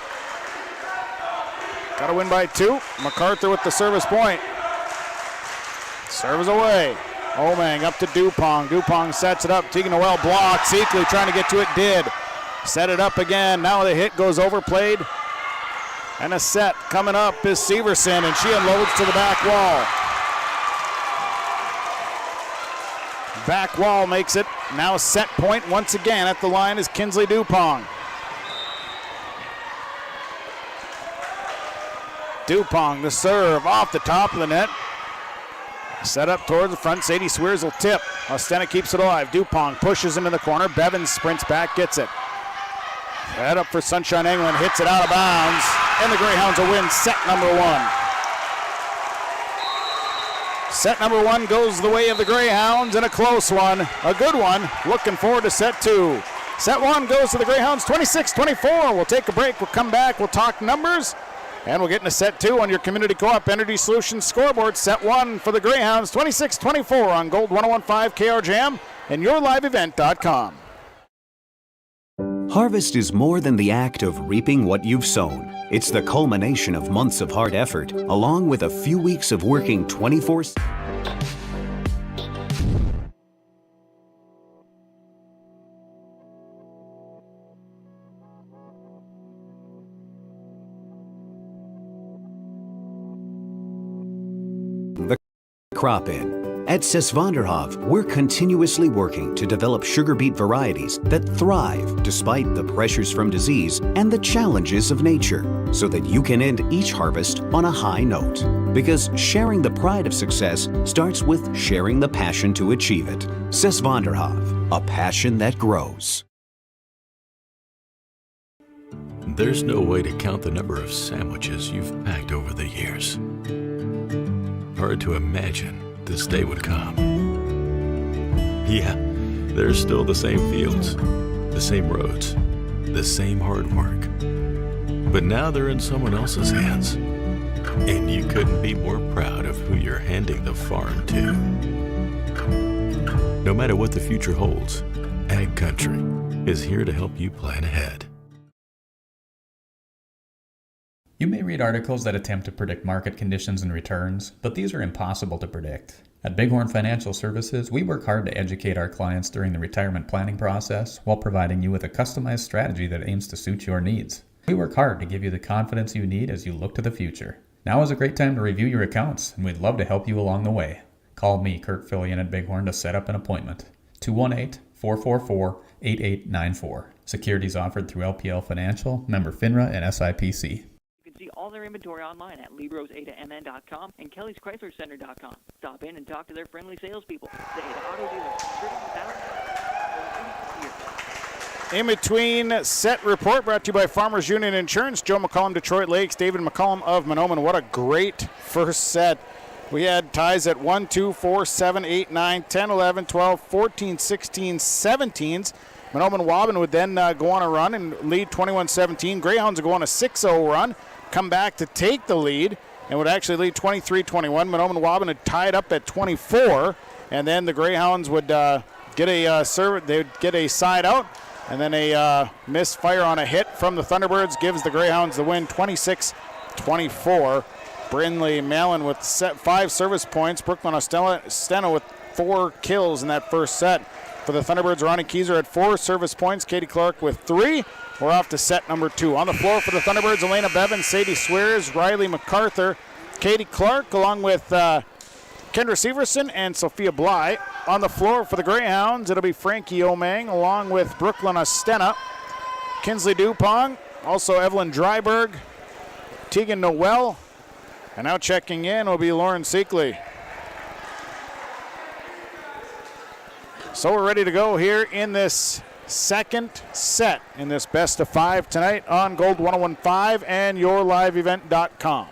Got to win by 2. MacArthur with the service point. Serves away. Omang up to Dupong. Dupong sets it up. Tegan Noel blocks. Seekley trying to get to it, did. Set it up again. Now the hit goes overplayed. And a set coming up is Severson, and she unloads to the back wall. Back wall makes it. Now a set point once again at the line is Kinsley Dupong. Dupong, the serve off the top of the net. Set up towards the front. Sadie Swears will tip. Ostena keeps it alive. Dupong pushes into the corner. Bevins sprints back, gets it. Head up for Sunshine England, hits it out of bounds, and the Greyhounds will win set number 1. Set number 1 goes the way of the Greyhounds, and a close one, a good one. Looking forward to set 2. Set 1 goes to the Greyhounds, 26-24. We'll take a break, we'll come back, we'll talk numbers, and we'll get into set 2 on your Community Co-op Energy Solutions scoreboard. Set 1 for the Greyhounds, 26-24 on Gold 101.5 KRJM and yourliveevent.com. Harvest is more than the act of reaping what you've sown. It's the culmination of months of hard effort, along with a few weeks of working 24/7. The crop in. At Sesvanderhof, we're continuously working to develop sugar beet varieties that thrive despite the pressures from disease and the challenges of nature, so that you can end each harvest on a high note. Because sharing the pride of success starts with sharing the passion to achieve it. Sesvanderhof, a passion that grows. There's no way to count the number of sandwiches you've packed over the years. Hard to imagine this day would come. Yeah, there's still the same fields, the same roads, the same hard work. But now they're in someone else's hands. And you couldn't be more proud of who you're handing the farm to. No matter what the future holds, Ag Country is here to help you plan ahead. You may read articles that attempt to predict market conditions and returns, but these are impossible to predict. At Bighorn Financial Services, we work hard to educate our clients during the retirement planning process while providing you with a customized strategy that aims to suit your needs. We work hard to give you the confidence you need as you look to the future. Now is a great time to review your accounts, and we'd love to help you along the way. Call me, Kurt Fillion at Bighorn, to set up an appointment. 218-444-8894. Securities offered through LPL Financial, member FINRA and SIPC. See all their inventory online at Libro'sAdaMN.com and Kelly'sChryslerCenter.com. Stop in and talk to their friendly salespeople. The Ada Auto Dealer. In between set report brought to you by Farmers Union Insurance. Joe McCollum, Detroit Lakes. David McCollum of Mahnomen. What a great first set. We had ties at 1, 2, 4, 7, 8, 9, 10, 11, 12, 14, 16, 17s. Mahnomen Waubun would then go on a run and lead 21-17. Greyhounds would go on a 6-0 run, come back to take the lead, and would actually lead 23-21. Mahnomen Waubun had tied up at 24, and then the Greyhounds would get a they would get a side out, and then a misfire on a hit from the Thunderbirds gives the Greyhounds the win 26-24. Brindley Malin with 5 service points. Brooklyn Osteno with 4 kills in that first set. For the Thunderbirds, Ronnie Keyser had 4 service points. Katie Clark with 3. We're off to set number 2. On the floor for the Thunderbirds, Elena Bevins, Sadie Swears, Riley MacArthur, Katie Clark, along with Kendra Severson and Sophia Bly. On the floor for the Greyhounds, it'll be Frankie Omang, along with Brooklyn Ostena, Kinsley Dupong, also Evelyn Dryberg, Tegan Noel, and now checking in will be Lauren Seekley. So we're ready to go here in this second set in this best of 5 tonight on Gold 101.5 and yourliveevent.com.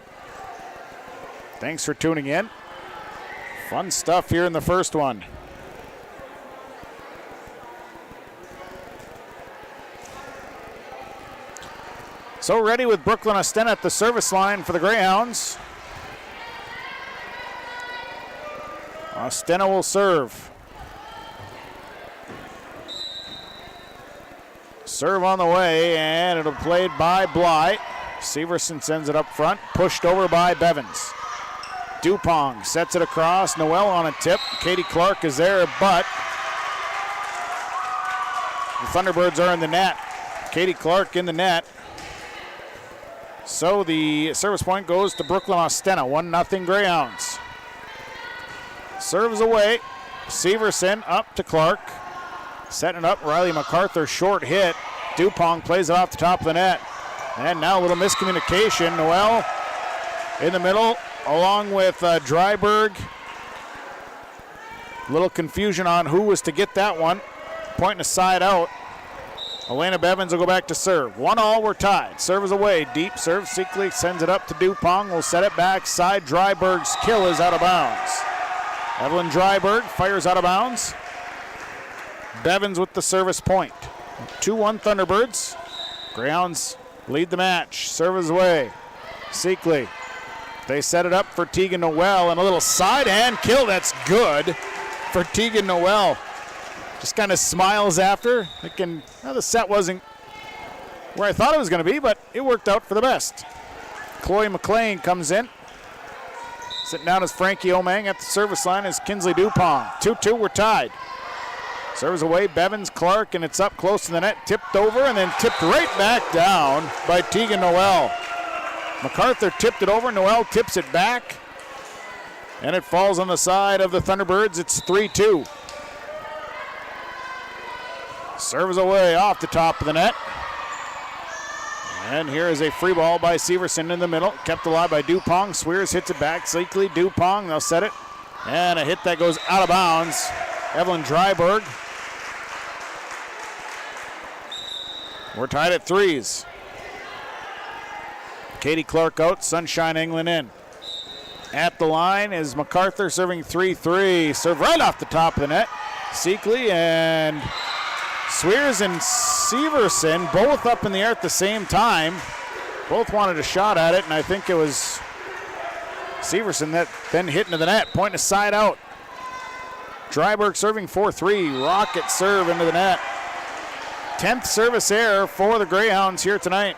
Thanks for tuning in. Fun stuff here in the first one. So ready with Brooklyn Ostena at the service line for the Greyhounds. Ostena will serve. Serve on the way, and it'll be played by Bly. Severson sends it up front, pushed over by Bevins. Dupong sets it across. Noel on a tip. Katie Clark is there, but the Thunderbirds are in the net. Katie Clark in the net. So the service point goes to Brooklyn Ostena. 1-0 Greyhounds. Serves away. Severson up to Clark. Setting it up, Riley MacArthur, short hit. Dupong plays it off the top of the net. And now a little miscommunication. Noel in the middle, along with Dryberg. A little confusion on who was to get that one. Pointing a side out. Elena Bevins will go back to serve. 1-1, we're tied. Serve is away. Deep serve. Seekley sends it up to Dupong. Will set it back. Side. Dryberg's kill is out of bounds. Evelyn Dryberg fires out of bounds. Bevins with the service point. 2-1 Thunderbirds. Greyhounds lead the match. Serve is away. Seekley. They set it up for Tegan Noel, and a little side hand kill. That's good for Tegan Noel. Just kind of smiles after. Thinking, well, the set wasn't where I thought it was going to be, but it worked out for the best. Chloe McLean comes in. Sitting down is Frankie Omang. At the service line is Kinsley Dupong. 2-2, we're tied. Serves away, Bevins, Clark, and it's up close to the net. Tipped over and then tipped right back down by Tegan Noel. MacArthur tipped it over. Noel tips it back. And it falls on the side of the Thunderbirds. It's 3-2. Serves away off the top of the net. And here is a free ball by Severson in the middle. Kept alive by Dupong. Swears hits it back. Sleekly, Dupong, they'll set it. And a hit that goes out of bounds. Evelyn Dryberg. We're tied at 3s. Katie Clark out, Sunshine England in. At the line is MacArthur serving 3-3. Serve right off the top of the net. Seekley and Swears and Severson both up in the air at the same time. Both wanted a shot at it, and I think it was Severson that then hit into the net. Point to side out. Dryberg serving 4-3. Rocket serve into the net. 10th service error for the Greyhounds here tonight.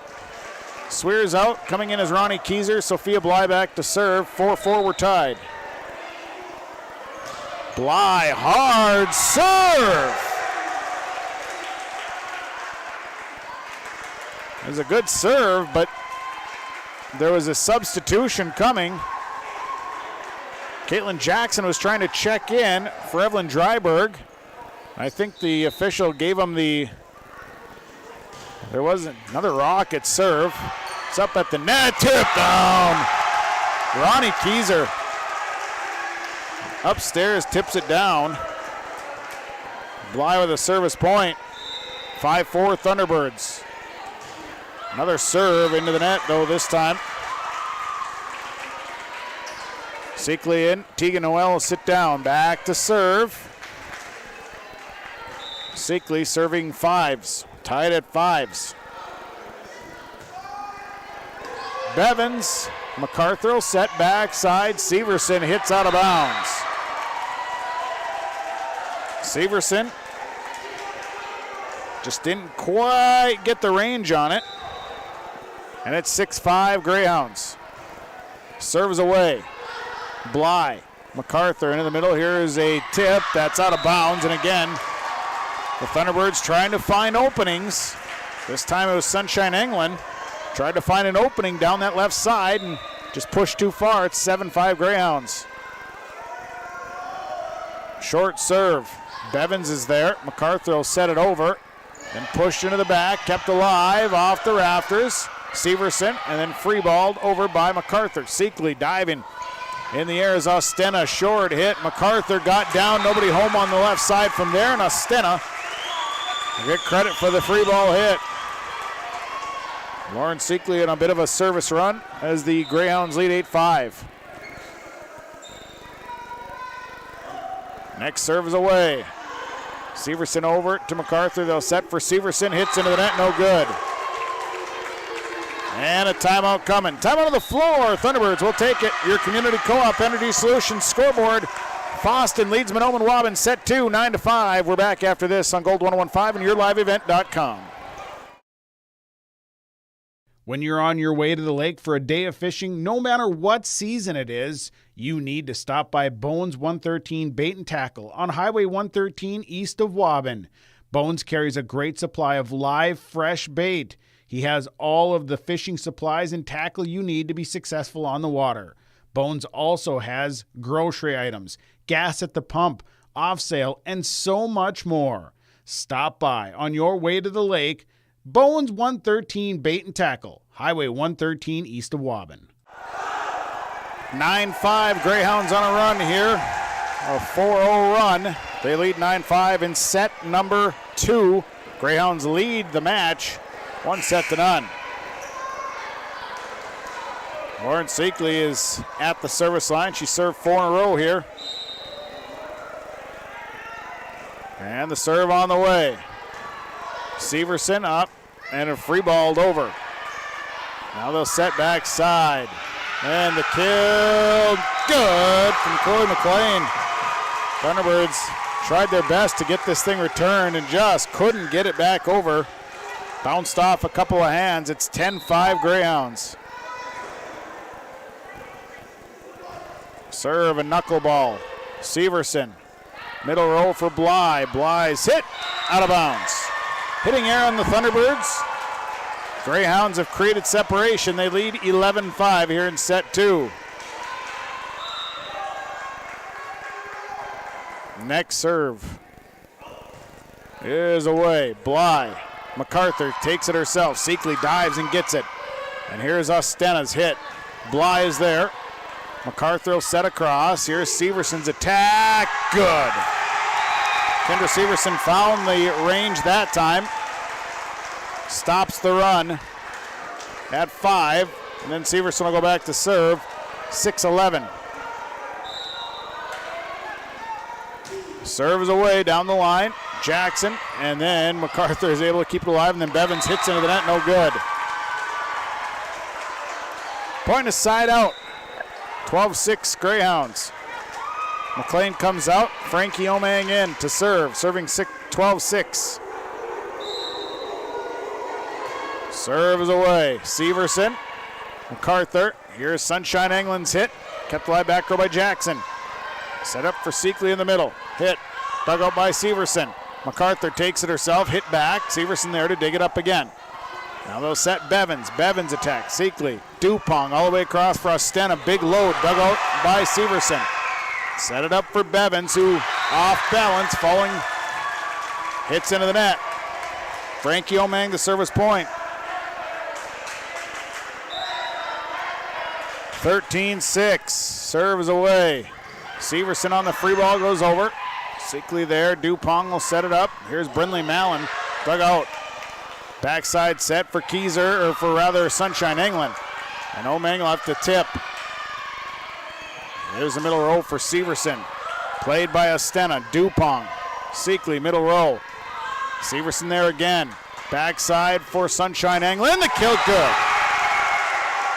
Swears out. Coming in as Ronnie Kieser. Sophia Bly back to serve. 4-4, we're tied. Bly, hard serve. It was a good serve, but there was a substitution coming. Caitlin Jackson was trying to check in for Evelyn Dryberg. I think the official gave him the... There was another rocket serve. It's up at the net, tip down. Ronnie Kieser upstairs tips it down. Bly with a service point. 5-4 Thunderbirds. Another serve into the net, though, this time. Seekley in. Tegan Noel will sit down. Back to serve. Seekley serving 5s. Tied at 5s. Bevins. MacArthur will set backside. Severson hits out of bounds. Severson just didn't quite get the range on it. And it's 6-5 Greyhounds. Serves away. Bly. MacArthur into the middle. Here is a tip that's out of bounds. And again, the Thunderbirds trying to find openings. This time it was Sunshine England. Tried to find an opening down that left side and just pushed too far. It's 7-5 Greyhounds. Short serve. Bevins is there. MacArthur will set it over. Then pushed into the back. Kept alive off the rafters. Severson, and then free-balled over by MacArthur. Seekley diving in the air is Ostena. Short hit. MacArthur got down. Nobody home on the left side from there, and Ostena will get credit for the free ball hit. Lauren Seekley on a bit of a service run as the Greyhounds lead 8-5. Next serve is away. Severson over to MacArthur. They'll set for Severson. Hits into the net. No good. And a timeout coming. Timeout on the floor. Thunderbirds will take it. Your Community Co-op Energy Solutions scoreboard. Fosston leads Mahnomen Waubun set 2, 9-5. We're back after this on Gold 101.5 and yourliveevent.com. When you're on your way to the lake for a day of fishing, no matter what season it is, you need to stop by Bones 113 Bait and Tackle on Highway 113 east of Waubun. Bones carries a great supply of live, fresh bait. He has all of the fishing supplies and tackle you need to be successful on the water. Bones also has grocery items, gas at the pump, off sale, and so much more. Stop by on your way to the lake. Bones 113 Bait and Tackle, Highway 113 east of Waubun. 9-5 Greyhounds on a run here. A 4-0 run. They lead 9-5 in set number 2. Greyhounds lead the match 1-0. Lauren Seekley is at the service line. She served 4 in a row here. And the serve on the way. Severson up and a free balled over. Now they'll set backside. And the kill, good from Chloe McLean. Thunderbirds tried their best to get this thing returned and just couldn't get it back over. Bounced off a couple of hands. It's 10-5 Greyhounds. Serve and knuckleball. Severson. Middle row for Bly. Bly's hit out of bounds. Hitting air on the Thunderbirds. Greyhounds have created separation. They lead 11-5 here in set 2. Next serve is away. Bly. MacArthur takes it herself. Seekley dives and gets it. And here's Ostena's hit. Bly is there. MacArthur will set across. Here's Severson's attack. Good. Kendra Severson found the range that time. Stops the run at 5. And then Severson will go back to serve. 6-11. Serve is away down the line. Jackson, and then MacArthur is able to keep it alive, and then Bevins hits into the net, no good. Point is side out. 12-6 Greyhounds. McLean comes out. Frankie Omang in to serve, serving 12-6. Serve is away. Severson, MacArthur. Here's Sunshine England's hit. Kept alive back row by Jackson. Set up for Seekley in the middle. Hit. Dug out by Severson. MacArthur takes it herself. Hit back. Severson there to dig it up again. Now they'll set Bevins. Bevins attack. Seekley. Dupong all the way across for Ostena. Big load. Dug out by Severson. Set it up for Bevins, who off balance, falling. Hits into the net. Frankie Omang, the service point. 13-6. Serve is away. Severson on the free ball, goes over. Seekley there. Dupong will set it up. Here's Brindley Mallon. Dug out. Backside set for Keyser, or for rather Sunshine England. And Omang will have to tip. Here's the middle row for Severson. Played by Ostena. Dupong. Seekley, middle row. Severson there again. Backside for Sunshine England. The kill good.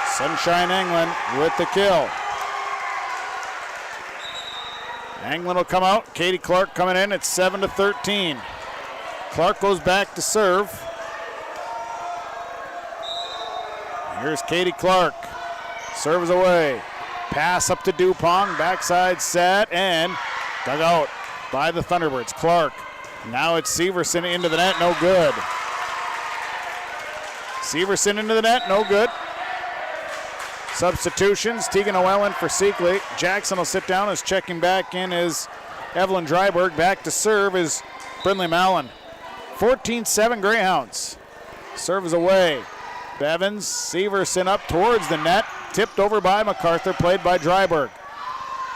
Sunshine England with the kill. England will come out. Katie Clark coming in at 7-13. Clark goes back to serve. Here's Katie Clark. Serve is away. Pass up to Dupong. Backside set and dug out by the Thunderbirds. Clark. Now it's Severson into the net. No good. Severson into the net. No good. Substitutions, Tegan O'Ellen for Seekley. Jackson will sit down as checking back in is Evelyn Dryberg. Back to serve is Brindley Mallon. 14-7 Greyhounds. Serve is away. Bevins, Severson up towards the net. Tipped over by MacArthur, played by Dryberg.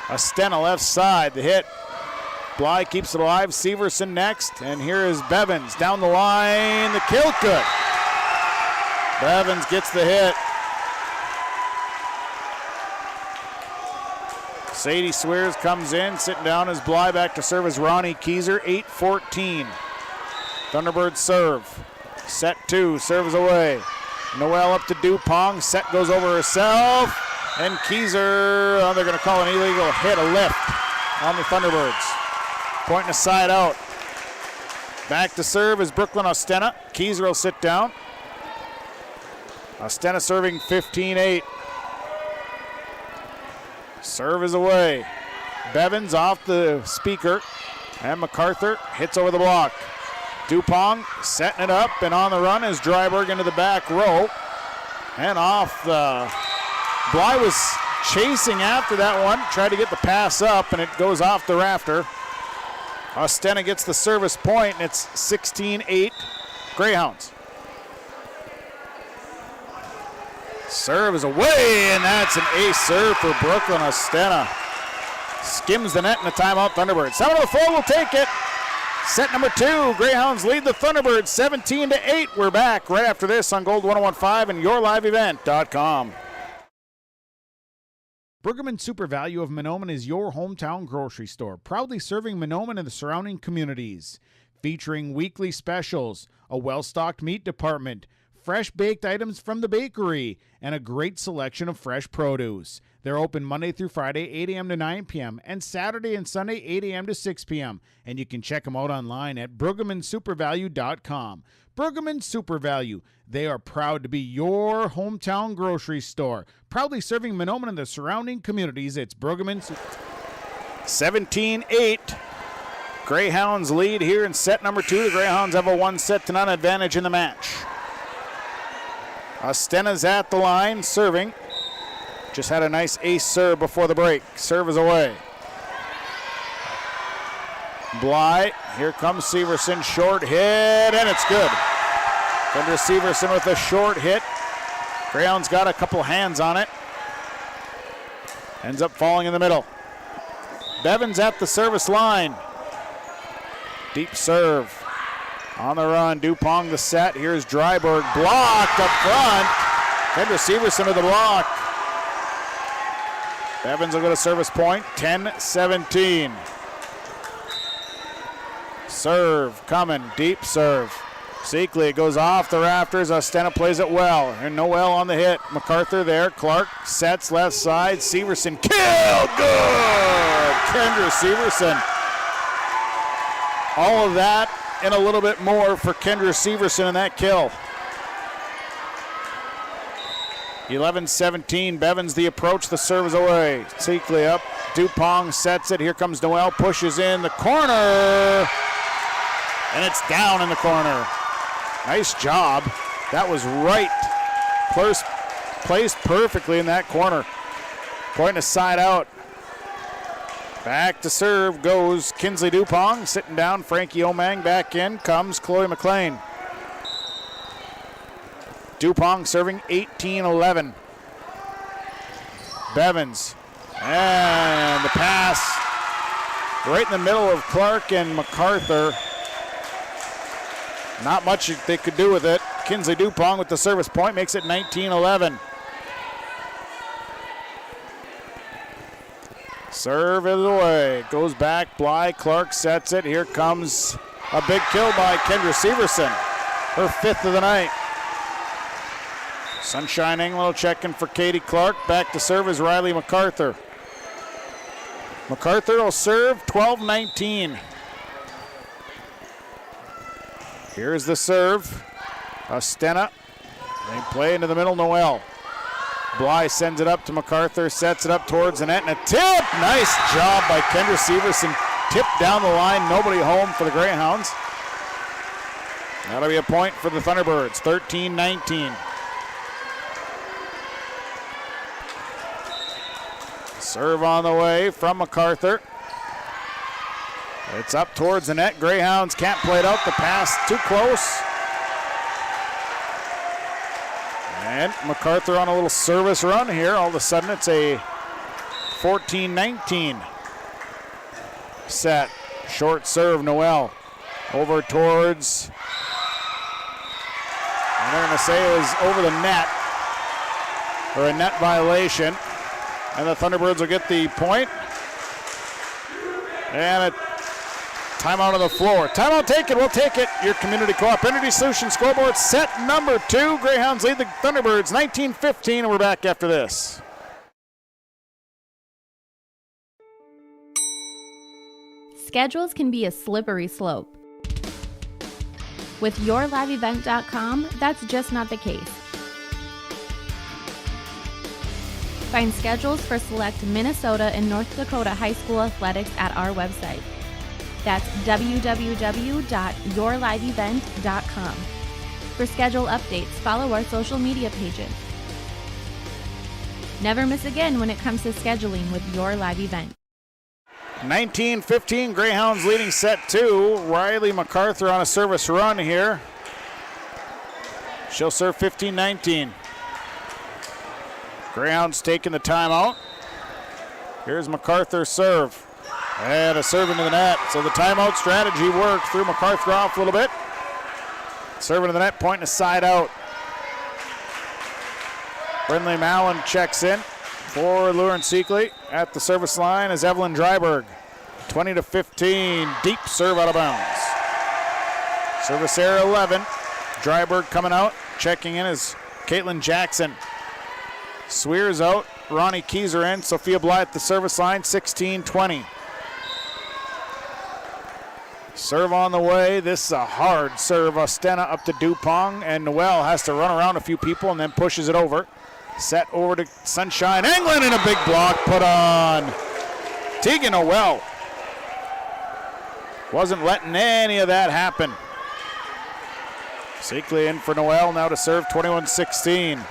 Ostena left side, the hit. Bly keeps it alive. Severson next, and here is Bevins down the line. The kill good. Bevins gets the hit. Sadie Swears comes in, sitting down as Bly. Back to serve as Ronnie Keyser, 8-14. Thunderbirds serve. Set 2, serves away. Noel up to Dupong, set goes over herself. And Keyser, they're going to call an illegal hit, a lift on the Thunderbirds. Pointing a side out. Back to serve is Brooklyn Ostena. Keyser will sit down. Ostena serving 15-8. Serve is away. Bevins off the speaker. And MacArthur hits over the block. Dupong setting it up, and on the run is Dryberg into the back row. And off the... Bly was chasing after that one. Tried to get the pass up, and it goes off the rafter. Ostena gets the service point, and it's 16-8 Greyhounds. Serve is away, and that's an ace serve for Brooklyn Ostena. Skims the net in the timeout, Thunderbirds. 7-4 will take it. Set number 2, Greyhounds lead the Thunderbirds 17-8. We're back right after this on Gold 101.5 and YourLiveEvent.com. Brueggemann Super Value of Mahnomen is your hometown grocery store, proudly serving Mahnomen and the surrounding communities. Featuring weekly specials, a well-stocked meat department, fresh baked items from the bakery, and a great selection of fresh produce. They're open Monday through Friday, 8 a.m. to 9 p.m., and Saturday and Sunday, 8 a.m. to 6 p.m. And you can check them out online at BrueggemannSuperValue.com. Brueggemann Super Value. They are proud to be your hometown grocery store, proudly serving Mahnomen and the surrounding communities. It's Brueggemann. 17-8. Greyhounds lead here in set number 2. The Greyhounds have a 1-0 advantage in the match. Ostena's at the line, serving. Just had a nice ace serve before the break. Serve is away. Bly, here comes Severson, short hit, and it's good. Kendra Severson with a short hit. Greyhounds got a couple hands on it. Ends up falling in the middle. Bevins at the service line. Deep serve. On the run, Dupong the set. Here's Dryberg, blocked up front. Kendra Severson with the block. Bevins will go to service point, 10-17. Serve coming, deep serve. Seekley goes off the rafters. Ostena plays it well. And Noel on the hit. MacArthur there. Clark sets left side. Severson kill. Good. Kendra Severson. All of that and a little bit more for Kendra Severson in that kill. 11-17. Bevins the approach. The serve is away. Seekley up. Dupong sets it. Here comes Noel. Pushes in the corner. And it's down in the corner. Nice job. That was right. Placed perfectly in that corner. Pointing a side out. Back to serve goes Kinsley Dupong. Sitting down. Frankie Omang back in. Comes Chloe McLean. Dupong serving 18-11. Bevins. And the pass right in the middle of Clark and MacArthur. Not much they could do with it. Kinsley Dupong with the service point makes it 19-11. Serve is away. Goes back. Bly. Clark sets it. Here comes a big kill by Kendra Severson. Her 5th of the night. Sunshine England checking for Katie Clark. Back to serve is Riley MacArthur. MacArthur will serve 12-19. Here's the serve. Ostena. They play into the middle. Noel. Bly sends it up to MacArthur. Sets it up towards the net. And a tip. Nice job by Kendra Severson. Tipped down the line. Nobody home for the Greyhounds. That'll be a point for the Thunderbirds. 13-19. Serve on the way from MacArthur. It's up towards the net. Greyhounds can't play it out. The pass too close. And MacArthur on a little service run here. All of a sudden it's a 14-19 set. Short serve, Noel. Over towards, and they're going to say it was over the net, or a net violation. And the Thunderbirds will get the point. And a timeout on the floor. Timeout taken. We'll take it. Your Community Co-op Energy Solutions scoreboard set number 2. Greyhounds lead the Thunderbirds 19-15, and we're back after this. Schedules can be a slippery slope. With YourLiveEvent.com, that's just not the case. Find schedules for select Minnesota and North Dakota high school athletics at our website. That's www.yourliveevent.com. For schedule updates, follow our social media pages. Never miss again when it comes to scheduling with Your Live Event. 19-15, Greyhounds leading set 2. Riley MacArthur on a service run here. She'll serve 15-19. Greyhounds taking the timeout. Here's MacArthur's serve. And a serve into the net. So the timeout strategy worked. Threw MacArthur off a little bit. Serve into the net, pointing a side out. Brindley Mallon checks in for Lauren Seekley. At the service line is Evelyn Dryberg. 20-15, deep serve out of bounds. Service error 11. Dryberg coming out. Checking in is Caitlin Jackson. Swears out. Ronnie Keyser in. Sophia Bly at the service line, 16-20. Serve on the way. This is a hard serve. Ostena up to Dupong, and Noel has to run around a few people and then pushes it over. Set over to Sunshine England, and a big block put on Tegan Noel. Wasn't letting any of that happen. Seekley in for Noel now to serve 21-16.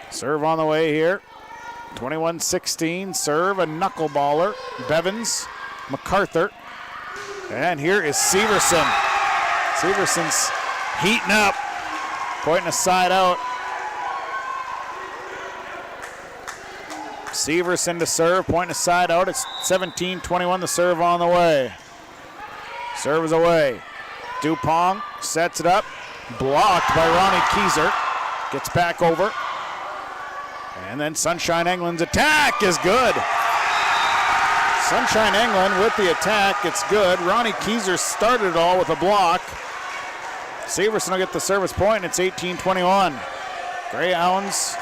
Serve on the way here. 21-16, serve, a knuckleballer. Bevins, MacArthur. And here is Severson. Severson's heating up, pointing a side out. Severson to serve, pointing a side out. It's 17-21, the serve on the way. Serve is away. Dupont sets it up, blocked by Ronnie Kieser. Gets back over. And then Sunshine England's attack is good. Sunshine England with the attack, it's good. Ronnie Kieser started it all with a block. Severson will get the service point, it's 18-21. Greyhounds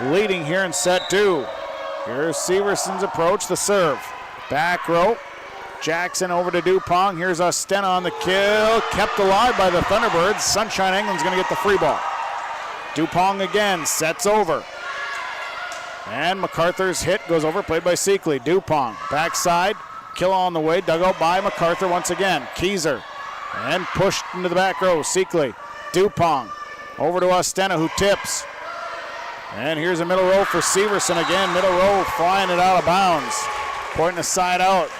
leading here in set 2. Here's Severson's approach, the serve. Back row, Jackson over to Dupont. Here's Ostena on the kill, kept alive by the Thunderbirds. Sunshine England's gonna get the free ball. Dupont again, sets over. And MacArthur's hit goes over, played by Seekley. Dupont, backside, kill on the way, dug out by MacArthur once again. Kieser, and pushed into the back row, Seekley. Dupont, over to Ostena, who tips. And here's a middle row for Severson again. Middle row flying it out of bounds. Pointing the side out.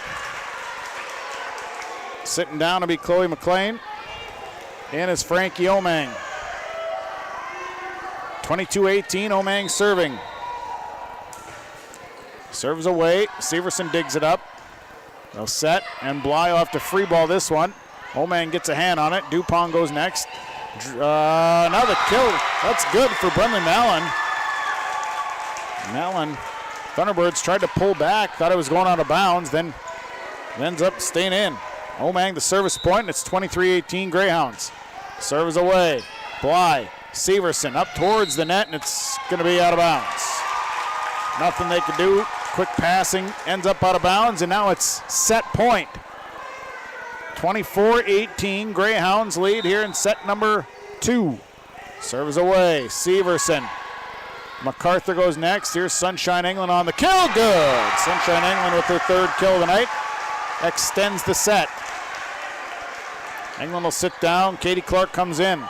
Sitting down to be Chloe McLean. And is Frankie Omang. 22-18, Omang serving. Serves away, Severson digs it up. They'll set, and Bly will have to free ball this one. Omang gets a hand on it. Dupont goes next. Another kill. That's good for Brendan Mallon. Mallon, Thunderbirds tried to pull back, thought it was going out of bounds, then ends up staying in. Omang the service point, and it's 23-18 Greyhounds. Serves away. Bly, Severson up towards the net, and it's going to be out of bounds. Nothing they could do. Quick passing, ends up out of bounds, and now it's set point. 24-18, Greyhounds lead here in set number 2. Serves away, Severson. MacArthur goes next. Here's Sunshine England on the kill. Good. Sunshine England with their 3rd kill tonight. Extends the set. England will sit down. Katie Clark comes in.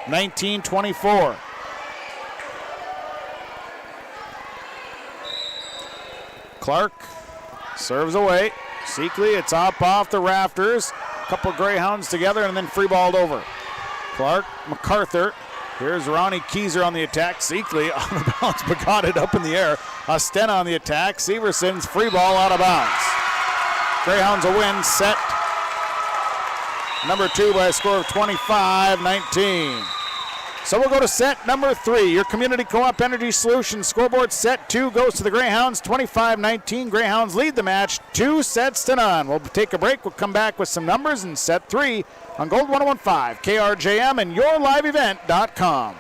19-24. Clark serves away. Seekley, it's up off the rafters. A couple Greyhounds together and then free balled over. Clark, MacArthur. Here's Ronnie Kieser on the attack. Seekley on the bounce, but got it up in the air. Ostena on the attack. Severson's free ball out of bounds. Greyhounds a win, set number 2 by a score of 25-19. So we'll go to set number 3. Your Community Co-op Energy Solutions scoreboard set 2 goes to the Greyhounds, 25-19. Greyhounds lead the match 2-0. We'll take a break. We'll come back with some numbers in set 3 on Gold 101.5, KRJM, and YourLiveEvent.com.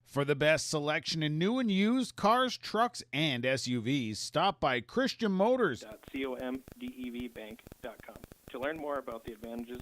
For the best selection in new and used cars, trucks, and SUVs, stop by Christian Motors. .comdevbank.com to learn more about the advantages.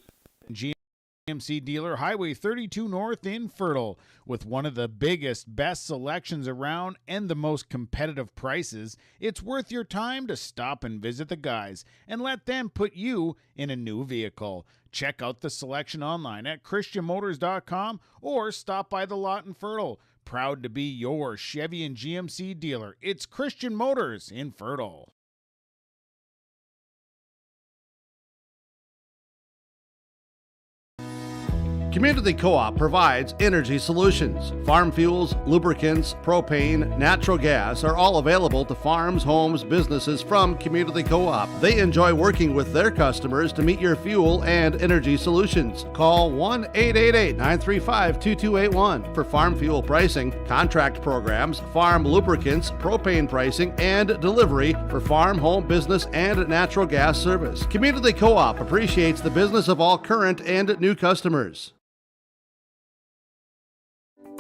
GMC dealer, Highway 32 North in Fertile. With one of the biggest, best selections around and the most competitive prices, it's worth your time to stop and visit the guys and let them put you in a new vehicle. Check out the selection online at christianmotors.com or stop by the lot in Fertile. Proud to be your Chevy and GMC dealer. It's Christian Motors in Fertile. Community Co-op provides energy solutions. Farm fuels, lubricants, propane, natural gas are all available to farms, homes, businesses from Community Co-op. They enjoy working with their customers to meet your fuel and energy solutions. Call 1-888-935-2281 for farm fuel pricing, contract programs, farm lubricants, propane pricing, and delivery for farm, home, business, and natural gas service. Community Co-op appreciates the business of all current and new customers.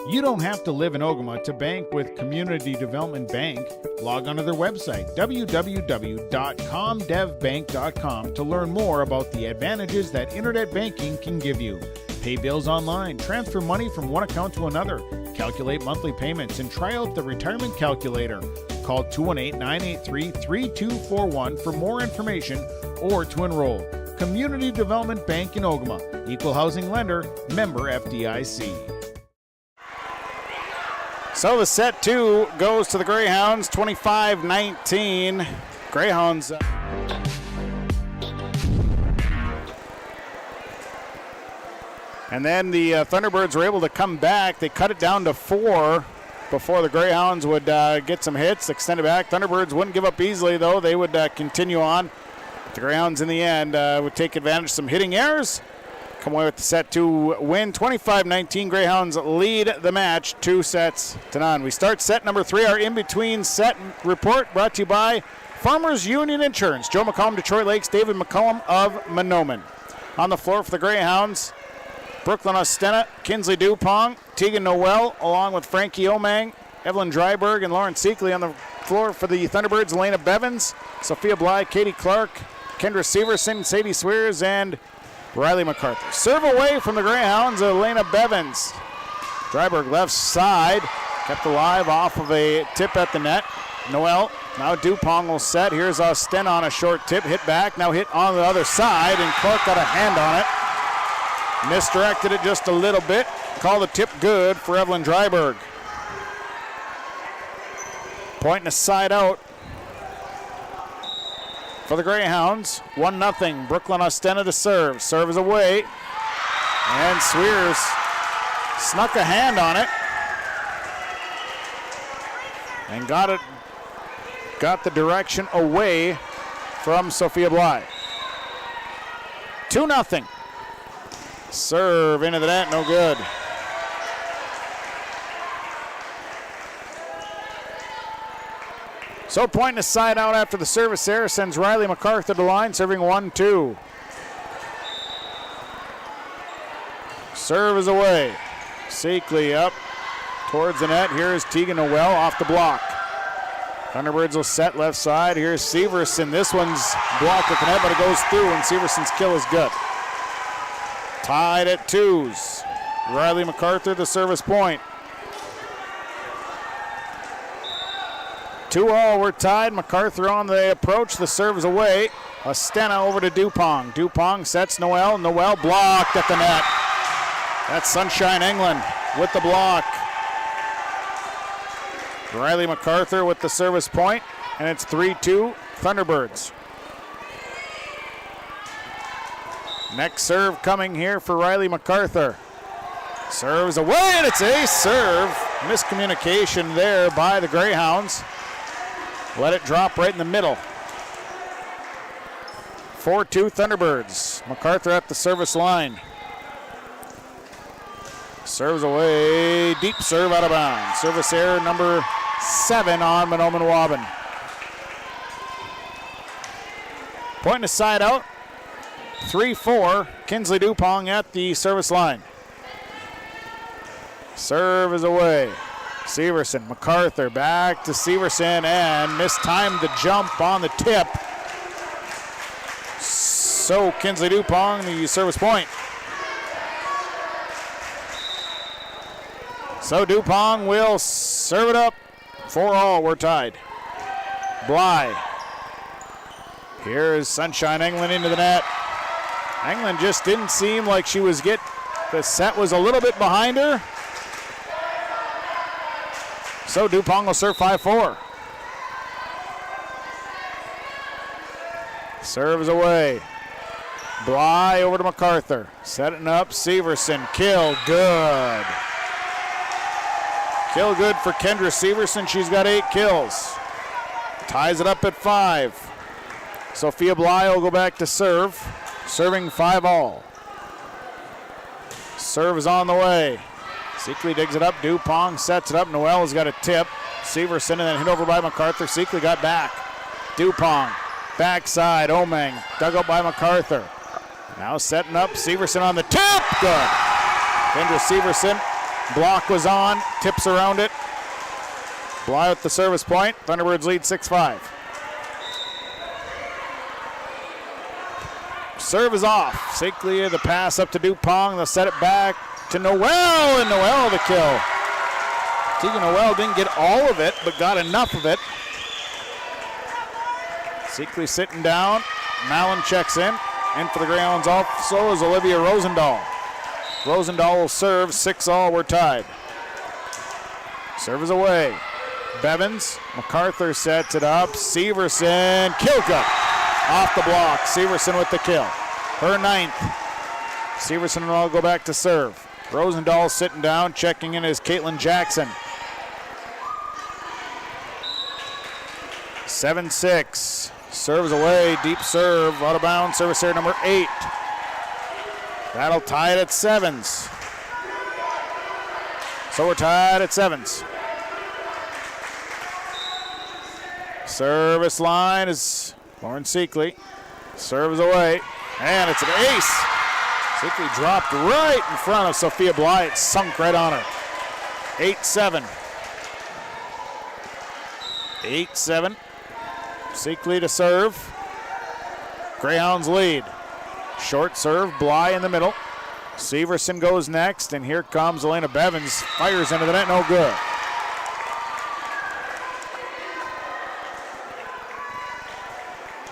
You don't have to live in Ogama to bank with Community Development Bank. Log on to their website, www.comdevbank.com, to learn more about the advantages that internet banking can give you. Pay bills online, transfer money from one account to another, calculate monthly payments, and try out the retirement calculator. Call 218-983-3241 for more information or to enroll. Community Development Bank in Ogama. Equal housing lender, member FDIC. So the set 2 goes to the Greyhounds, 25-19. Greyhounds. And then the Thunderbirds were able to come back. They cut it down to 4 before the Greyhounds would get some hits, extend it back. Thunderbirds wouldn't give up easily, though. They would continue on. The Greyhounds, in the end, would take advantage of some hitting errors. Come away with the set 2 win. 25-19. Greyhounds lead the match 2-0. We start set number 3. Our in-between set report brought to you by Farmers Union Insurance. Joe McCollum, Detroit Lakes. David McCollum of Mahnomen. On the floor for the Greyhounds, Brooklyn Ostena, Kinsley Dupong, Tegan Noel, along with Frankie Omang, Evelyn Dryberg, and Lauren Seekley. On the floor for the Thunderbirds, Elena Bevins, Sophia Bly, Katie Clark, Kendra Severson, Sadie Swears, and Riley MacArthur. Serve away from the Greyhounds, Elena Bevins. Dryberg left side, kept alive off of a tip at the net. Noel, now Dupong will set. Here's Ostena on a short tip, hit back, now hit on the other side, and Clark got a hand on it. Misdirected it just a little bit. Call the tip good for Evelyn Dryberg. Point and a side out for the Greyhounds. 1-0. Brooklyn Ostena to serve. Serve is away. And Swears snuck a hand on it. And got the direction away from Sophia Bly. 2-0. Serve into the net, no good. So point and a side out after the service there sends Riley MacArthur to the line, serving 1-2. Serve is away. Seekley up towards the net. Here is Tegan Noel off the block. Thunderbirds will set left side. Here's Severson. This one's blocked at the net, but it goes through, and Severson's kill is good. Tied at 2s. Riley MacArthur, the service point. 2-2, we're tied. MacArthur on the approach. The serve is away. Ostena over to Dupong. Dupong sets Noel. Noel blocked at the net. That's Sunshine England with the block. Riley MacArthur with the service point, and it's 3-2 Thunderbirds. Next serve coming here for Riley MacArthur. Serves away, and it's a serve. Miscommunication there by the Greyhounds. Let it drop right in the middle. 4-2 Thunderbirds. MacArthur at the service line. Serves away, deep serve out of bounds. Service error number 7 on Mahnomen Waubun. Point to side out. 3-4, Kinsley Dupong at the service line. Serve is away. Severson, MacArthur back to Severson and mistimed the jump on the tip. So Kinsley Dupong, the service point. So Dupong will serve it up. 4-all, we're tied. Bly. Here's Sunshine England into the net. England just didn't seem like she was the set was a little bit behind her. So Dupong will serve 5-4. Serve is away. Bly over to MacArthur. Setting up, Severson. Kill good. Kill good for Kendra Severson. She's got 8 kills. Ties it up at 5. Sophia Bly will go back to serve. Serving 5-all. Serve is on the way. Seekley digs it up. Dupong sets it up. Noel's got a tip. Severson and then hit over by MacArthur. Seekley got back. Dupong. Backside. Omang. Dug up by MacArthur. Now setting up. Severson on the tip. Good. Kendra Severson. Block was on. Tips around it. Bly with the service point. Thunderbirds lead 6-5. Serve is off. Seekley the pass up to Dupong. They'll set it back to Noel, and Noel the kill. Tegan Noel didn't get all of it, but got enough of it. Seekley sitting down. Mallon checks in. In for the Greyhounds also is Olivia Rosendahl. Rosendahl will serve. 6-all, we're tied. Serve is away. Bevins, MacArthur sets it up. Severson, kill good. Off the block. Severson with the kill. Her 9th. Severson will go back to serve. Rosendahl sitting down. Checking in is Caitlin Jackson. 7-6. Serves away. Deep serve. Out of bounds. Service error number 8. That'll tie it at 7s. So we're tied at 7s. Service line is Lauren Seekley. Serves away. And it's an ace. Seekley dropped right in front of Sophia Bly. It sunk right on her. 8-7. 8-7. Seekley to serve. Greyhounds lead. Short serve, Bly in the middle. Severson goes next, and here comes Elena Bevins. Fires into the net, no good.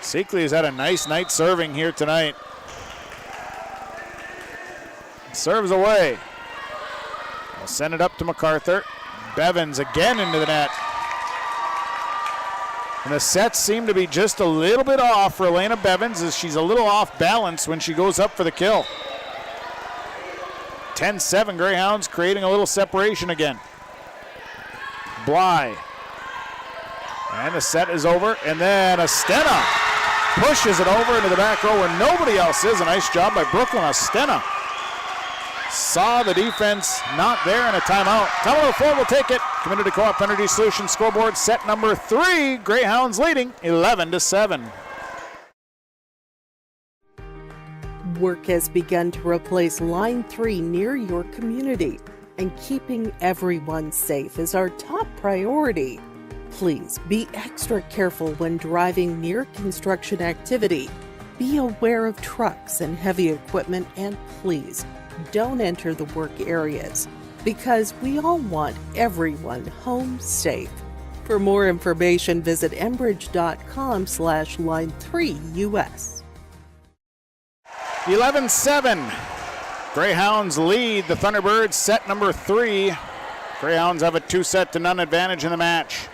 Seekley has had a nice night serving here tonight. Serves away. They'll send it up to MacArthur. Bevins again into the net. And the sets seem to be just a little bit off for Elena Bevins as she's a little off balance when she goes up for the kill. 10-7 Greyhounds creating a little separation again. Bly. And the set is over. And then Astena pushes it over into the back row where nobody else is. A nice job by Brooklyn Astena. Saw the defense not there and a timeout. Timeout number 4 will take it. Community Co-op Energy Solutions scoreboard set number 3. Greyhounds leading 11-7. Work has begun to replace Line 3 near your community, and keeping everyone safe is our top priority. Please be extra careful when driving near construction activity. Be aware of trucks and heavy equipment, and please don't enter the work areas because we all want everyone home safe. For more information, visit enbridge.com/line3us. 11-7. Greyhounds lead the Thunderbirds set number 3. Greyhounds have a 2-0 advantage in the match.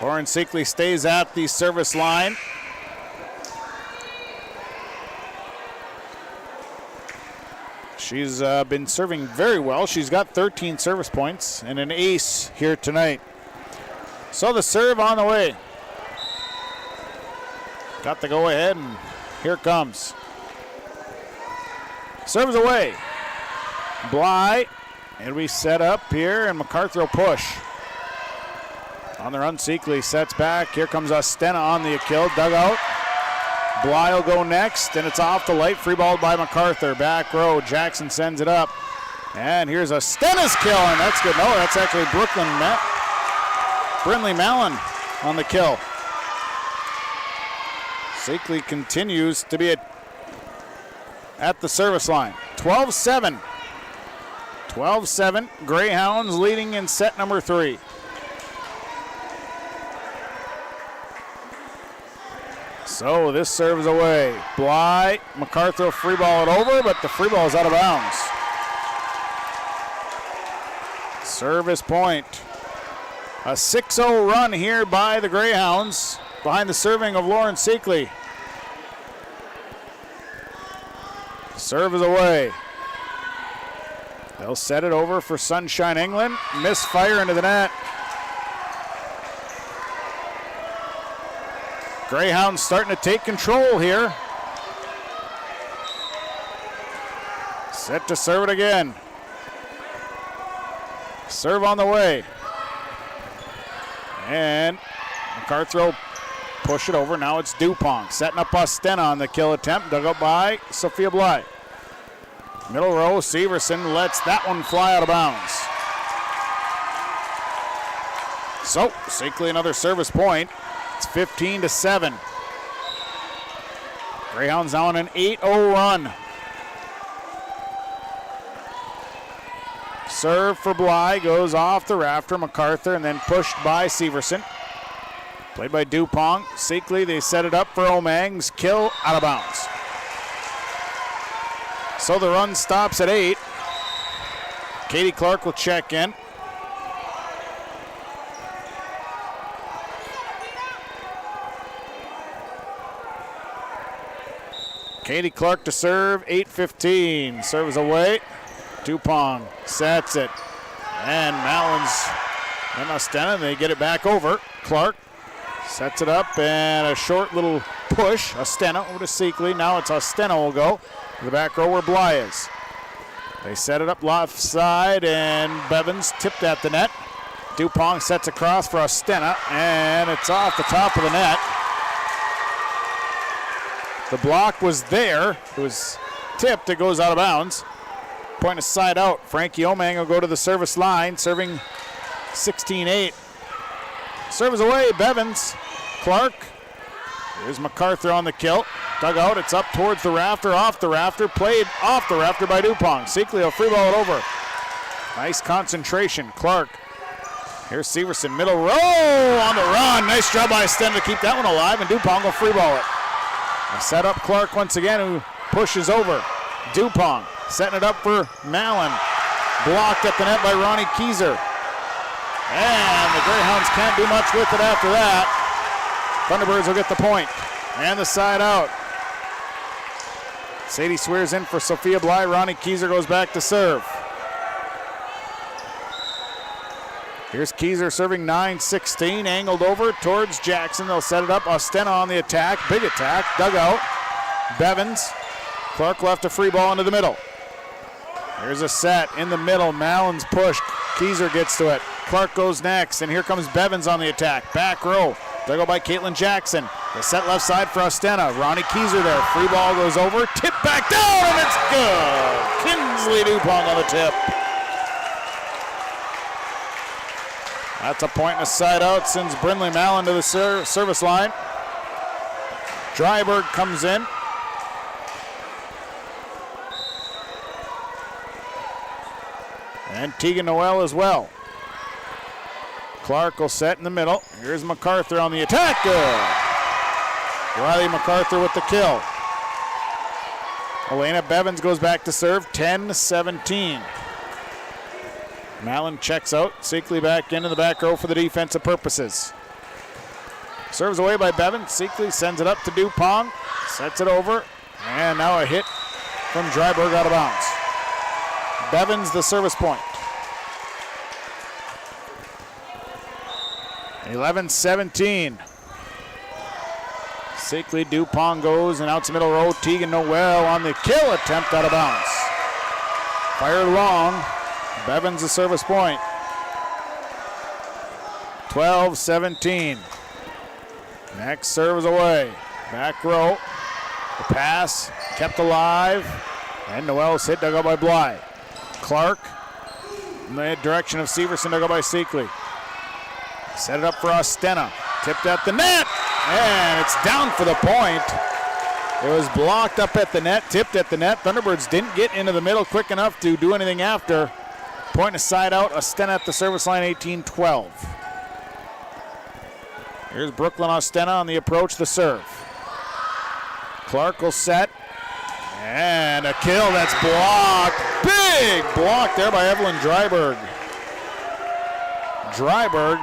Lauren Seekley stays at the service line. She's been serving very well. She's got 13 service points and an ace here tonight. So the serve on the way. Got the go ahead, and here it comes. Serves away. Bly, and we set up here, and MacArthur will push. On the run, Seekley sets back. Here comes Astena on the kill, dugout. Bly will go next, and it's off the light. Free ball by MacArthur. Back row, Jackson sends it up. And here's Astena's kill, and that's good. No, that's actually Brinley Mallon on the kill. Seekley continues to be at the service line. 12-7. 12-7. Greyhounds leading in set number 3. So this serves away. Bly, MacArthur free ball it over, but the free ball is out of bounds. Service point. A 6-0 run here by the Greyhounds behind the serving of Lauren Seekley. Serve is away. They'll set it over for Sunshine England. Misfire into the net. Greyhounds starting to take control here. Set to serve it again. Serve on the way. And MacArthur will push it over. Now it's Dupont setting up Astena on the kill attempt. Dug up by Sophia Bly. Middle row, Severson lets that one fly out of bounds. So, Seekley another service point. It's 15-7. Greyhounds now on an 8-0 run. Serve for Bly goes off the rafter. MacArthur and then pushed by Severson. Played by Dupont. Seekley, they set it up for Omangs. Kill out of bounds. So the run stops at 8. Katie Clark will check in. Katie Clark to serve, 8:15. Serves away. Dupont sets it. And Malins and Ostena, they get it back over. Clark sets it up and a short little push. Ostena over to Seekley. Now it's Ostena will go to the back row where Bly is. They set it up left side and Bevins tipped at the net. Dupont sets across for Ostena and it's off the top of the net. The block was there. It was tipped. It goes out of bounds. Point is side out. Frankie Omang will go to the service line, serving 16-8. Serves away, Bevins. Clark. Here's MacArthur on the kill. Dug out. It's up towards the rafter, off the rafter. Played off the rafter by Dupont. Seekley will free ball it over. Nice concentration. Clark. Here's Severson. Middle row on the run. Nice job by Sten to keep that one alive, and Dupont will free ball it. A set up Clark once again, who pushes over. Dupont setting it up for Mallon. Blocked at the net by Ronnie Keyser. And the Greyhounds can't do much with it after that. Thunderbirds will get the point. And the side out. Sadie Swears in for Sophia Bly. Ronnie Keyser goes back to serve. Here's Keyser serving 9-16, angled over towards Jackson. They'll set it up. Ostena on the attack. Big attack. Dugout. Bevins. Clark left a free ball into the middle. Here's a set in the middle. Mallon's pushed. Keyser gets to it. Clark goes next, and here comes Bevins on the attack. Back row. Dugout by Caitlin Jackson. The set left side for Ostena. Ronnie Keyser there. Free ball goes over. Tip back down, and it's good. Kinsley Dupont on the tip. That's a point and a side out. Sends Brindley Mallon to the service line. Dryberg comes in. And Tegan Noel as well. Clark will set in the middle. Here's MacArthur on the attack. Good. Riley MacArthur with the kill. Elena Bevins goes back to serve, 10-17. Mallon checks out. Seekley back into the back row for the defensive purposes. Serves away by Bevins. Seekley sends it up to Dupont. Sets it over. And now a hit from Dryberg out of bounds. Bevins the service point. 11-17. Seekley, Dupont goes and out to middle row. Tegan Noel on the kill attempt out of bounds. Fired long. Bevins the service point. 12-17. Next serves away. Back row. The pass kept alive. And Noel's hit, dug out by Bly. Clark in the direction of Severson, dug out by Seekley. Set it up for Ostena. Tipped at the net. And it's down for the point. It was blocked up at the net, tipped at the net. Thunderbirds didn't get into the middle quick enough to do anything after. Point a side out. Ostena at the service line, 18-12. Here's Brooklyn Ostena on the approach, the serve. Clark will set. And a kill that's blocked. Big block there by Evelyn Dryberg. Dryberg,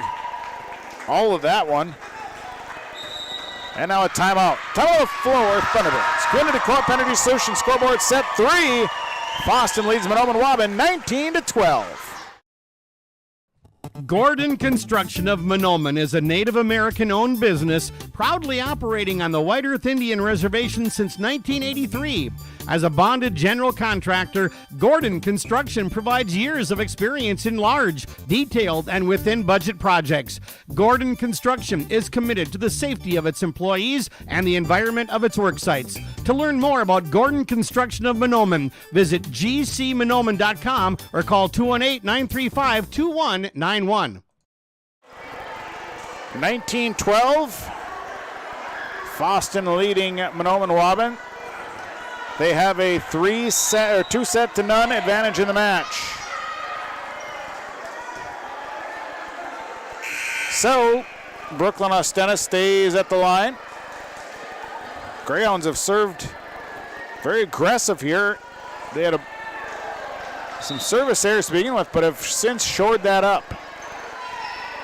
all of that one. And now a timeout. Timeout of floor, Thunderbirds. Community Co-op Energy Solutions scoreboard set 3. Fosston leads Mahnomen Waubun 19-12. Gordon Construction of Mahnomen is a Native American-owned business proudly operating on the White Earth Indian Reservation since 1983. As a bonded general contractor, Gordon Construction provides years of experience in large, detailed, and within-budget projects. Gordon Construction is committed to the safety of its employees and the environment of its work sites. To learn more about Gordon Construction of Mahnomen, visit gcmahnomen.com or call 218-935-2191. 19-12. Fosston leading Mahnomen Waubun. They have a 2-0 advantage in the match. So, Brooklyn Ostena stays at the line. Greyhounds have served very aggressive here. They had a Some service errors to begin with, but have since shored that up.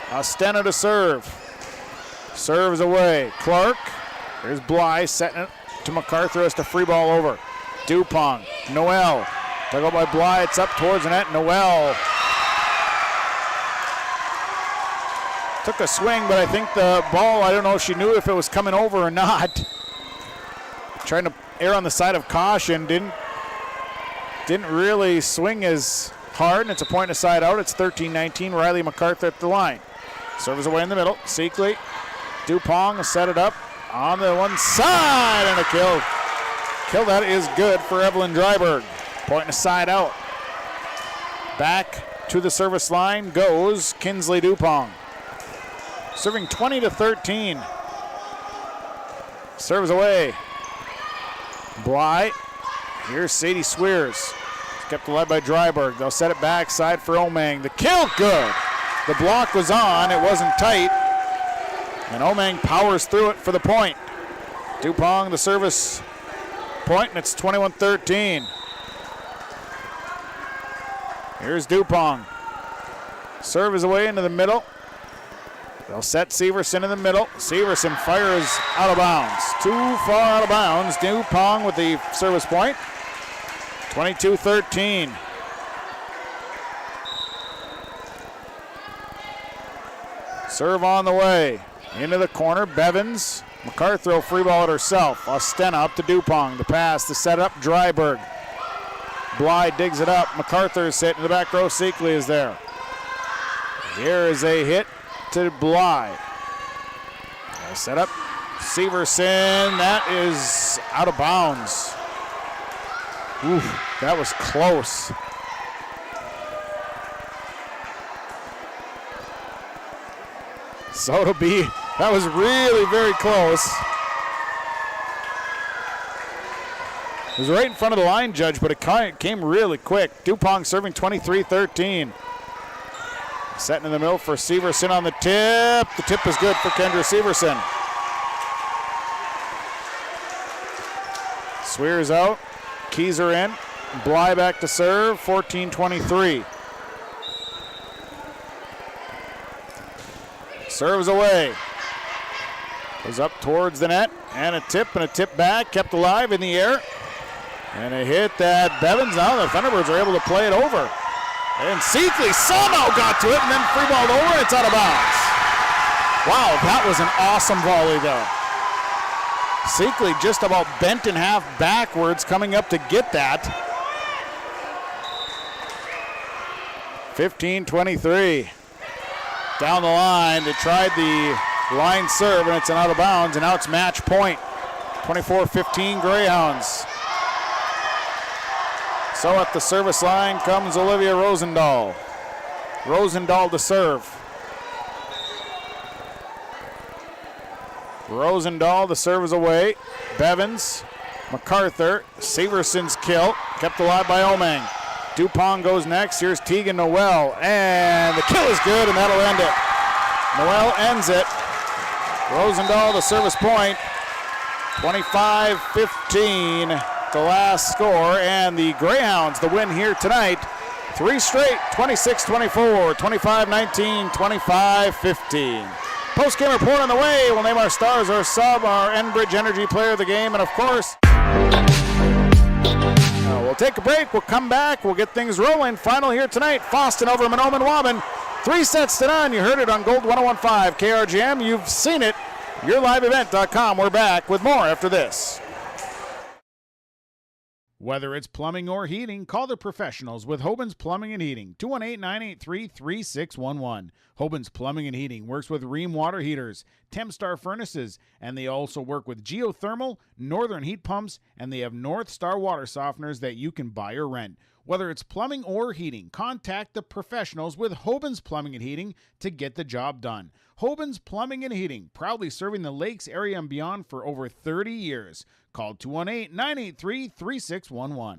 Ostena to serve. Serves away. Clark. Here's Bly setting it to MacArthur as to free ball over. Dupont. Noel. Dug out by Bly. It's up towards the net. Noel took a swing, but I think the ball, I don't know if she knew if it was coming over or not. Trying to err on the side of caution. Didn't really swing as hard, and it's a point of side out. It's 13-19. Riley MacArthur at the line. Serves away in the middle. Seekley. Dupont set it up on the one side, and a kill. Kill that is good for Evelyn Dryberg. Point of side out. Back to the service line goes Kinsley Dupont. Serving 20-13. Serves away. Bly. Here's Sadie Swears. Kept alive by Dryberg. They'll set it back side for Omang. The kill, good. The block was on. It wasn't tight. And Omang powers through it for the point. Dupont, the service point, and it's 21-13. Here's Dupont. Serve is away into the middle. They'll set Severson in the middle. Severson fires out of bounds. Too far out of bounds. Dupont with the service point. 22-13. Serve on the way. Into the corner. Bevins. MacArthur will free ball it herself. Ostena up to Dupont. The pass, the setup. Dryberg. Bly digs it up. MacArthur is hit in the back row. Seekley is there. Here is a hit to Bly. Set up. Severson. That is out of bounds. Ooh, that was close. So it'll be, that was really very close. It was right in front of the line judge, but it came really quick. Dupont serving 23-13. Setting in the middle for Severson on the tip. The tip is good for Kendra Severson. Swears out. Keys are in. Bly back to serve. 14-23. Serves away. Goes up towards the net. And a tip back. Kept alive in the air. And a hit that Bevins. Now the Thunderbirds are able to play it over. And Seekley somehow got to it and then free balled over, and it's out of bounds. Wow, that was an awesome volley though. Seekley just about bent in half backwards coming up to get that. 15-23. Down the line, they tried the line serve and it's an out of bounds, and now it's match point. 24-15 Greyhounds. So at the service line comes Olivia Rosendahl. Rosendahl to serve. Rosendahl, the serve is away. Bevins, MacArthur, Severson's kill, kept alive by Omang. Dupont goes next. Here's Tegan Noel, and the kill is good, and that'll end it. Noel ends it. Rosendahl, the service point. 25-15. The last score, and the Greyhounds the win here tonight. 3 straight, 26-24, 25-19, 25-15. Post-game report on the way. We'll name our stars, our sub, our Enbridge Energy player of the game, and of course, we'll take a break. We'll come back. We'll get things rolling. Final here tonight, Fosston over Mahnomen Waubun. 3-0. You heard it on Gold 101.5 KRGM. You've seen it. YourLiveEvent.com. We're back with more after this. Whether it's plumbing or heating, call the professionals with Hoban's Plumbing and Heating, 218-983-3611. Hoban's Plumbing and Heating works with Rheem water heaters, Tempstar furnaces, and they also work with geothermal, northern heat pumps, and they have North Star water softeners that you can buy or rent. Whether it's plumbing or heating, contact the professionals with Hoban's Plumbing and Heating to get the job done. Hoban's Plumbing and Heating, proudly serving the Lakes area and beyond for over 30 years. Call 218-983-3611.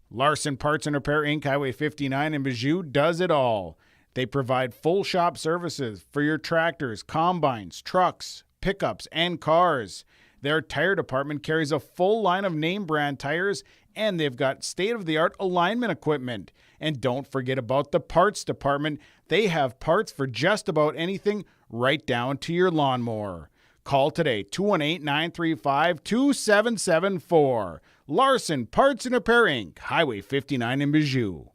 Larson Parts and Repair Inc., Highway 59 in Bijou does it all. They provide full shop services for your tractors, combines, trucks, pickups, and cars. Their tire department carries a full line of name brand tires and they've got state-of-the-art alignment equipment. And don't forget about the parts department. They have parts for just about anything, right down to your lawnmower. Call today, 218-935-2774. Larson Parts and Repair Inc., Highway 59 in Bijou.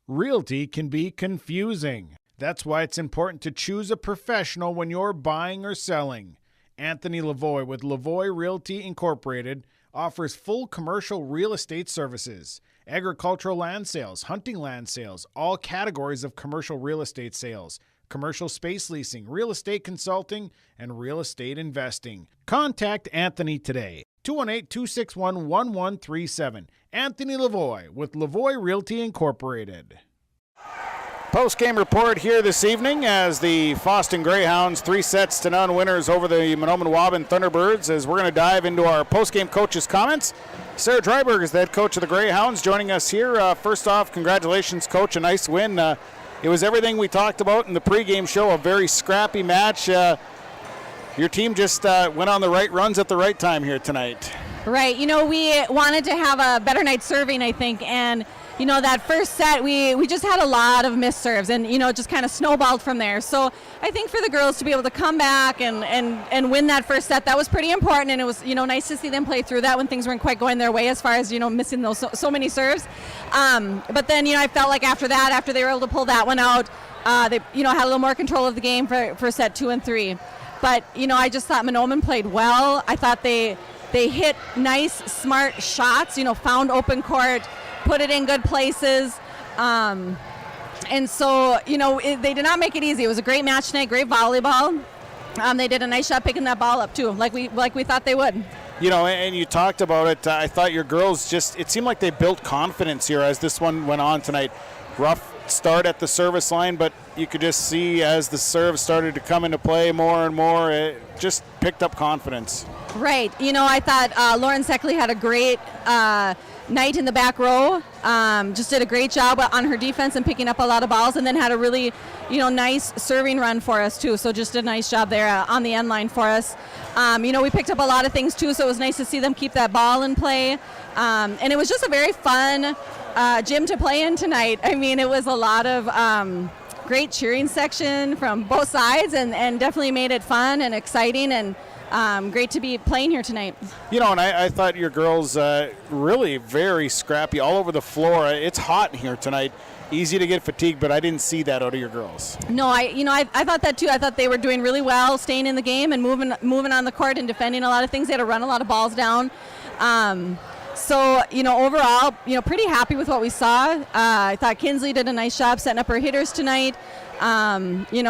Realty can be confusing. That's why it's important to choose a professional when you're buying or selling. Anthony Lavoie with Lavoie Realty Incorporated offers full commercial real estate services, agricultural land sales, hunting land sales, all categories of commercial real estate sales, commercial space leasing, real estate consulting, and real estate investing. Contact Anthony today. 218-261-1137. Anthony Lavoie with Lavoie Realty Incorporated. Post-game report here this evening as the Fosston Greyhounds 3-0 winners over the Mahnomen Waubun Thunderbirds. As we're going to dive into our post-game coaches' comments. Sarah Dryberg is the head coach of the Greyhounds joining us here. First off, congratulations, Coach. A nice win. It was everything we talked about in the pregame show, a very scrappy match. Your team just went on the right runs at the right time here tonight. Right. We wanted to have a better night serving, I think, and that first set, we just had a lot of missed serves, and, it just kind of snowballed from there. So I think for the girls to be able to come back and win that first set, that was pretty important, and it was, nice to see them play through that when things weren't quite going their way as far as, missing those so many serves. But then, I felt like after they were able to pull that one out, they, had a little more control of the game for set 2 and 3. But, I just thought Mahnomen played well. I thought they hit nice, smart shots, found open court, put it in good places. And so, they did not make it easy. It was a great match tonight, great volleyball. They did a nice job picking that ball up, too, like we thought they would. And you talked about it. I thought your girls it seemed like they built confidence here as this one went on tonight. Rough start at the service line, but you could just see as the serve started to come into play more and more, it just picked up confidence. Right. I thought Lauren Seckley had a great night in the back row. Just did a great job on her defense and picking up a lot of balls, and then had a really, nice serving run for us too. So just a nice job there on the end line for us. We picked up a lot of things too, so it was nice to see them keep that ball in play. And it was just a very fun gym to play in tonight. I mean, it was a lot of great cheering section from both sides, and definitely made it fun and exciting, and great to be playing here tonight. And I thought your girls really very scrappy all over the floor. It's hot in here tonight. Easy to get fatigued, but I didn't see that out of your girls. No, I thought that too. I thought they were doing really well, staying in the game and moving on the court and defending a lot of things. They had to run a lot of balls down. So, overall, pretty happy with what we saw. I thought Kinsley did a nice job setting up her hitters tonight.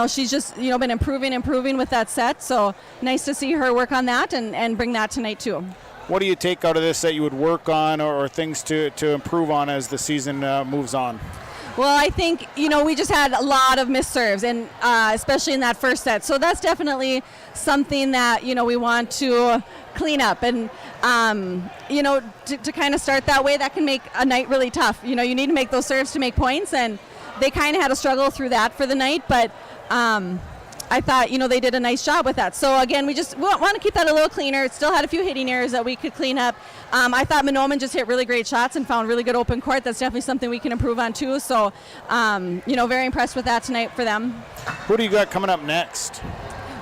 She's just, been improving with that set. So nice to see her work on that and bring that tonight too. What do you take out of this that you would work on or things to improve on as the season moves on? Well, I think, we just had a lot of missed serves, and especially in that first set. So that's definitely something that, we want to clean up. And, to kind of start that way, that can make a night really tough. You need to make those serves to make points, and they kind of had a struggle through that for the night. But I thought, they did a nice job with that. So, again, we just want to keep that a little cleaner. It still had a few hitting errors that we could clean up. I thought Mahnomen just hit really great shots and found really good open court. That's definitely something we can improve on, too. So, very impressed with that tonight for them. Who do you got coming up next?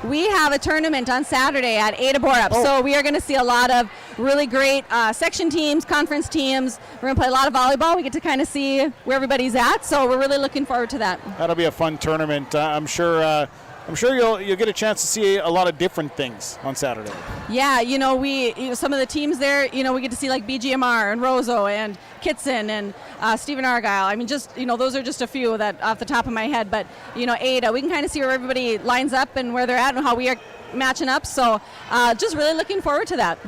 We have a tournament on Saturday at Ada Borup. So we are going to see a lot of really great section teams, conference teams. We're going to play a lot of volleyball. We get to kind of see where everybody's at. So we're really looking forward to that. That'll be a fun tournament. I'm sure you'll get a chance to see a lot of different things on Saturday. Yeah, some of the teams there, we get to see like BGMR and Roseau and Kitson and Stephen Argyle. I mean, just, those are just a few that off the top of my head. But, Ada, we can kind of see where everybody lines up and where they're at and how we are matching up. So just really looking forward to that.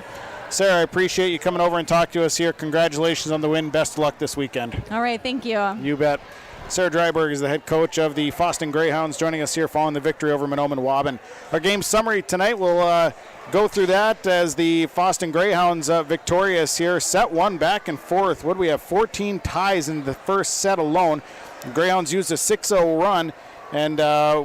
Sarah, I appreciate you coming over and talking to us here. Congratulations on the win. Best of luck this weekend. All right, thank you. You bet. Sarah Dryberg is the head coach of the Fosston Greyhounds, joining us here following the victory over Mahnomen Waubun. Our game summary tonight, we'll go through that as the Fosston Greyhounds victorious here. Set 1 back and forth. What do we have? 14 ties in the first set alone. The Greyhounds used a 6-0 run and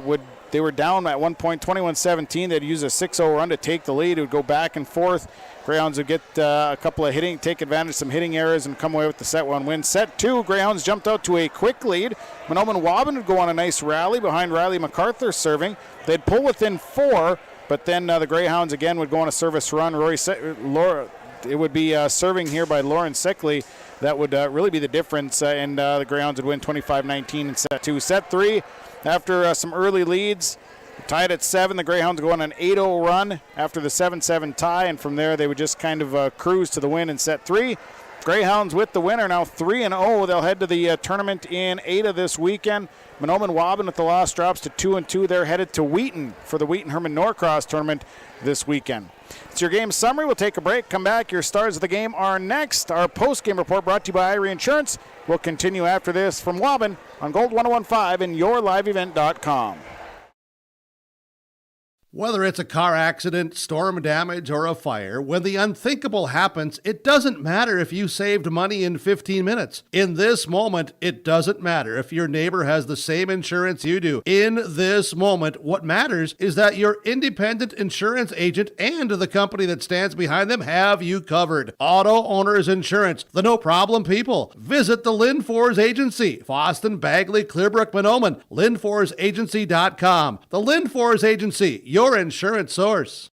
would They were down at one point, 21-17. They'd use a 6-0 run to take the lead. It would go back and forth. Greyhounds would get a couple of take advantage of some hitting errors and come away with the set one win. Set two, Greyhounds jumped out to a quick lead. Mahnomen Waubun would go on a nice rally behind Riley MacArthur serving. They'd pull within 4, but then the Greyhounds again would go on a service run. It would be serving here by Lauren Sickley. That would really be the difference, and the Greyhounds would win 25-19 in set 2. Set 3, after some early leads, tied at 7, the Greyhounds go on an 8-0 run after the 7-7 tie, and from there they would just kind of cruise to the win in set 3. Greyhounds with the winner, now 3-0. They'll head to the tournament in Ada this weekend. Mahnomen Waubun with the loss drops to 2-2. They're headed to Wheaton for the Wheaton-Herman Norcross tournament this weekend. It's your game summary. We'll take a break, come back. Your stars of the game are next. Our post-game report brought to you by Irie Insurance will continue after this from Waubun on Gold 101.5 and yourliveevent.com. Whether it's a car accident, storm damage, or a fire, when the unthinkable happens, it doesn't matter if you saved money in 15 minutes. In this moment, it doesn't matter if your neighbor has the same insurance you do. In this moment, what matters is that your independent insurance agent and the company that stands behind them have you covered. Auto Owners Insurance, the no-problem people. Visit the Lynn Fours Agency, Fosston, Bagley, Clearbrook, Mahnomen, LynnForsAgency.com. The Lynn Fours Agency, your insurance source.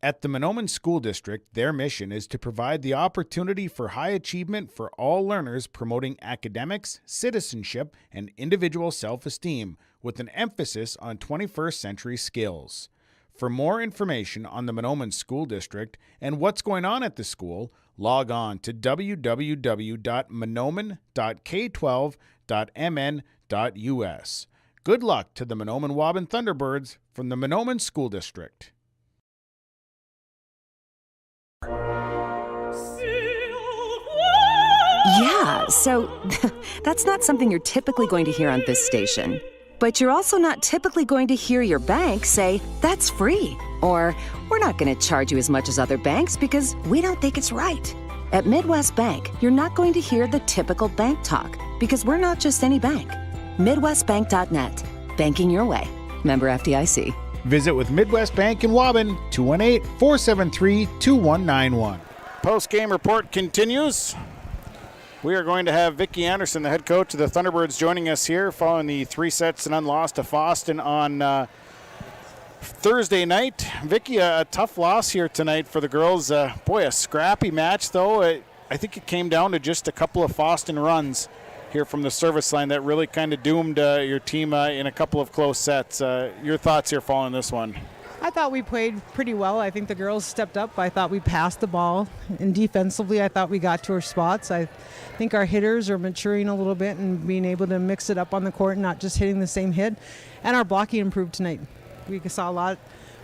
At the Mahnomen School District, their mission is to provide the opportunity for high achievement for all learners, promoting academics, citizenship, and individual self-esteem, with an emphasis on 21st century skills. For more information on the Mahnomen School District and what's going on at the school, log on to www.mahnomen.k12.mn.us. Good luck to the Mahnomen Waubun Thunderbirds from the Mahnomen School District. Yeah, so that's not something you're typically going to hear on this station. But you're also not typically going to hear your bank say, that's free, or we're not going to charge you as much as other banks because we don't think it's right. At Midwest Bank, you're not going to hear the typical bank talk because we're not just any bank. MidwestBank.net. Banking your way. Member FDIC. Visit with Midwest Bank in Waubun, 218-473-2191. Post-game report continues. We are going to have Vicki Anderson, the head coach of the Thunderbirds, joining us here following the 3 sets and unlost to Fosston on Thursday night. Vicki, a tough loss here tonight for the girls. Boy, a scrappy match, though. I think it came down to just a couple of Fosston runs here from the service line that really kind of doomed your team in a couple of close sets. Your thoughts here following this one? I thought we played pretty well. I think the girls stepped up. I thought we passed the ball. And defensively, I thought we got to our spots. I think our hitters are maturing a little bit and being able to mix it up on the court and not just hitting the same hit. And our blocking improved tonight. We saw a lot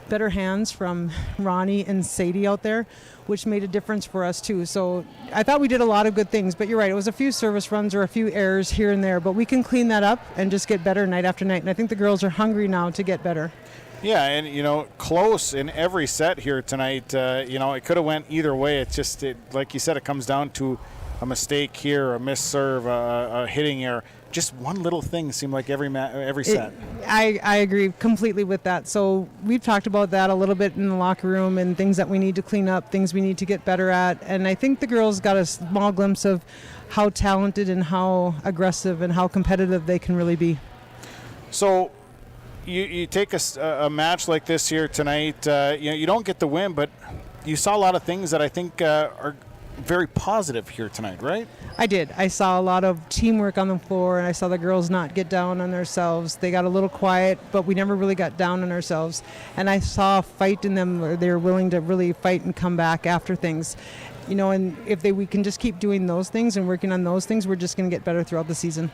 better hands from Ronnie and Sadie out there, which made a difference for us too. So I thought we did a lot of good things, but you're right, it was a few service runs or a few errors here and there, but we can clean that up and just get better night after night. And I think the girls are hungry now to get better. Yeah, and close in every set here tonight. It could have went either way. It's just, like you said, it comes down to a mistake here, a missed serve, a hitting error. Just one little thing seemed like every set. I agree completely with that. So we've talked about that a little bit in the locker room and things that we need to clean up, things we need to get better at. And I think the girls got a small glimpse of how talented and how aggressive and how competitive they can really be. So you take a match like this here tonight. You don't get the win, but you saw a lot of things that I think are very positive here tonight, right? I did. I saw a lot of teamwork on the floor, and I saw the girls not get down on themselves. They got a little quiet, but we never really got down on ourselves. And I saw a fight in them where they were willing to really fight and come back after things. And if we can just keep doing those things and working on those things, we're just going to get better throughout the season.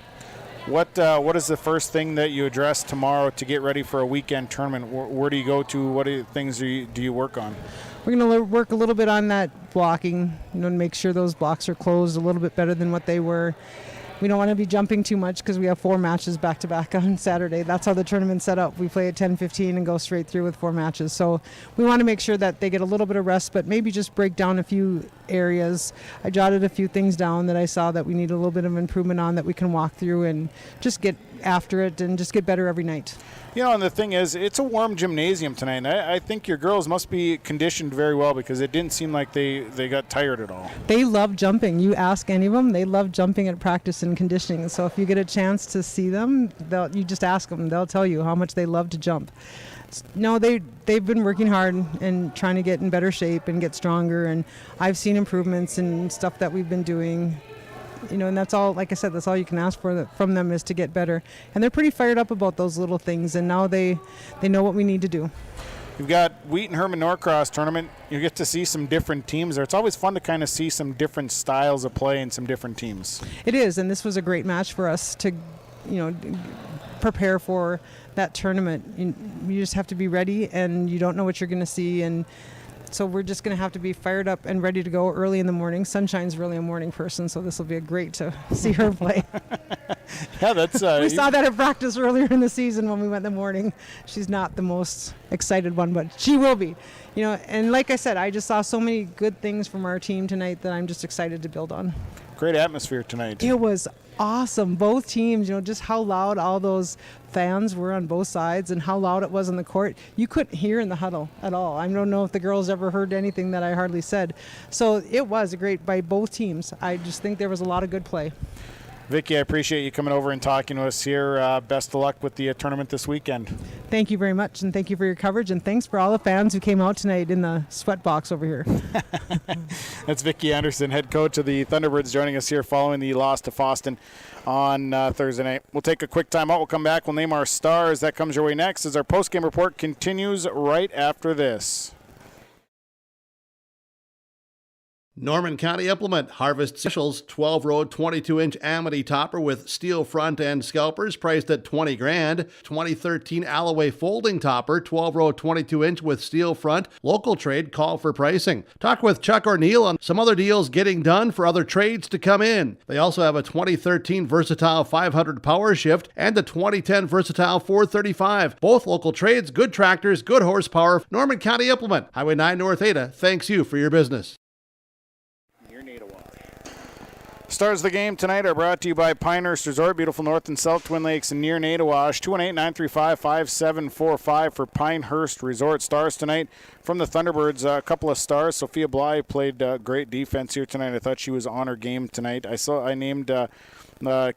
What is the first thing that you address tomorrow to get ready for a weekend tournament? Where do you go to? What things do you work on? We're going to work a little bit on that blocking, and make sure those blocks are closed a little bit better than what they were. We don't want to be jumping too much because we have 4 matches back-to-back on Saturday. That's how the tournament's set up. We play at 10:15 and go straight through with 4 matches. So we want to make sure that they get a little bit of rest, but maybe just break down a few areas. I jotted a few things down that I saw that we need a little bit of improvement on that we can walk through and just get after it and just get better every night. You know, and the thing is, it's a warm gymnasium tonight. And I think your girls must be conditioned very well because it didn't seem like they got tired at all. They love jumping. You ask any of them, they love jumping at practice and conditioning. So if you get a chance to see them, you just ask them. They'll tell you how much they love to jump. No, they've been working hard and trying to get in better shape and get stronger. And I've seen improvements in stuff that we've been doing. You know, and that's all, like I said, that's all you can ask for from them is to get better. And they're pretty fired up about those little things, and now they know what we need to do. You've got Wheaton Herman Norcross tournament. You get to see some different teams there. It's always fun to kind of see some different styles of play and some different teams. It is, and this was a great match for us to, prepare for that tournament. You just have to be ready, and you don't know what you're going to see, and so we're just going to have to be fired up and ready to go early in the morning. Sunshine's really a morning person, so this will be great to see her play. Yeah, that's. We saw that at practice earlier in the season when we went in the morning. She's not the most excited one, but she will be. And like I said, I just saw so many good things from our team tonight that I'm just excited to build on. Great atmosphere tonight. It was awesome. Both teams, just how loud all those fans were on both sides and how loud it was in the court. You couldn't hear in the huddle at all. I don't know if the girls ever heard anything that I hardly said. So it was great by both teams. I just think there was a lot of good play. Vicki, I appreciate you coming over and talking to us here. Best of luck with the tournament this weekend. Thank you very much, and thank you for your coverage, and thanks for all the fans who came out tonight in the sweat box over here. That's Vicki Anderson, head coach of the Thunderbirds, joining us here following the loss to Fosston on Thursday night. We'll take a quick time out. We'll come back. We'll name our stars. That comes your way next as our post-game report continues right after this. Norman County Implement Harvest Specials 12-row 22-inch Amity topper with steel front end scalpers priced at $20,000. 2013 Alloway folding topper 12-row 22-inch with steel front. Local trade, call for pricing. Talk with Chuck or Neil on some other deals getting done for other trades to come in. They also have a 2013 Versatile 500 Power Shift and a 2010 Versatile 435. Both local trades, good tractors, good horsepower. Norman County Implement, Highway 9 North Ada. Thanks you for your business. Stars of the game tonight are brought to you by Pinehurst Resort, beautiful North and South Twin Lakes and near Nadawash. 218-935-5745 for Pinehurst Resort. Stars tonight from the Thunderbirds, a couple of stars. Sophia Bly played great defense here tonight. I thought she was on her game tonight. I named Kendra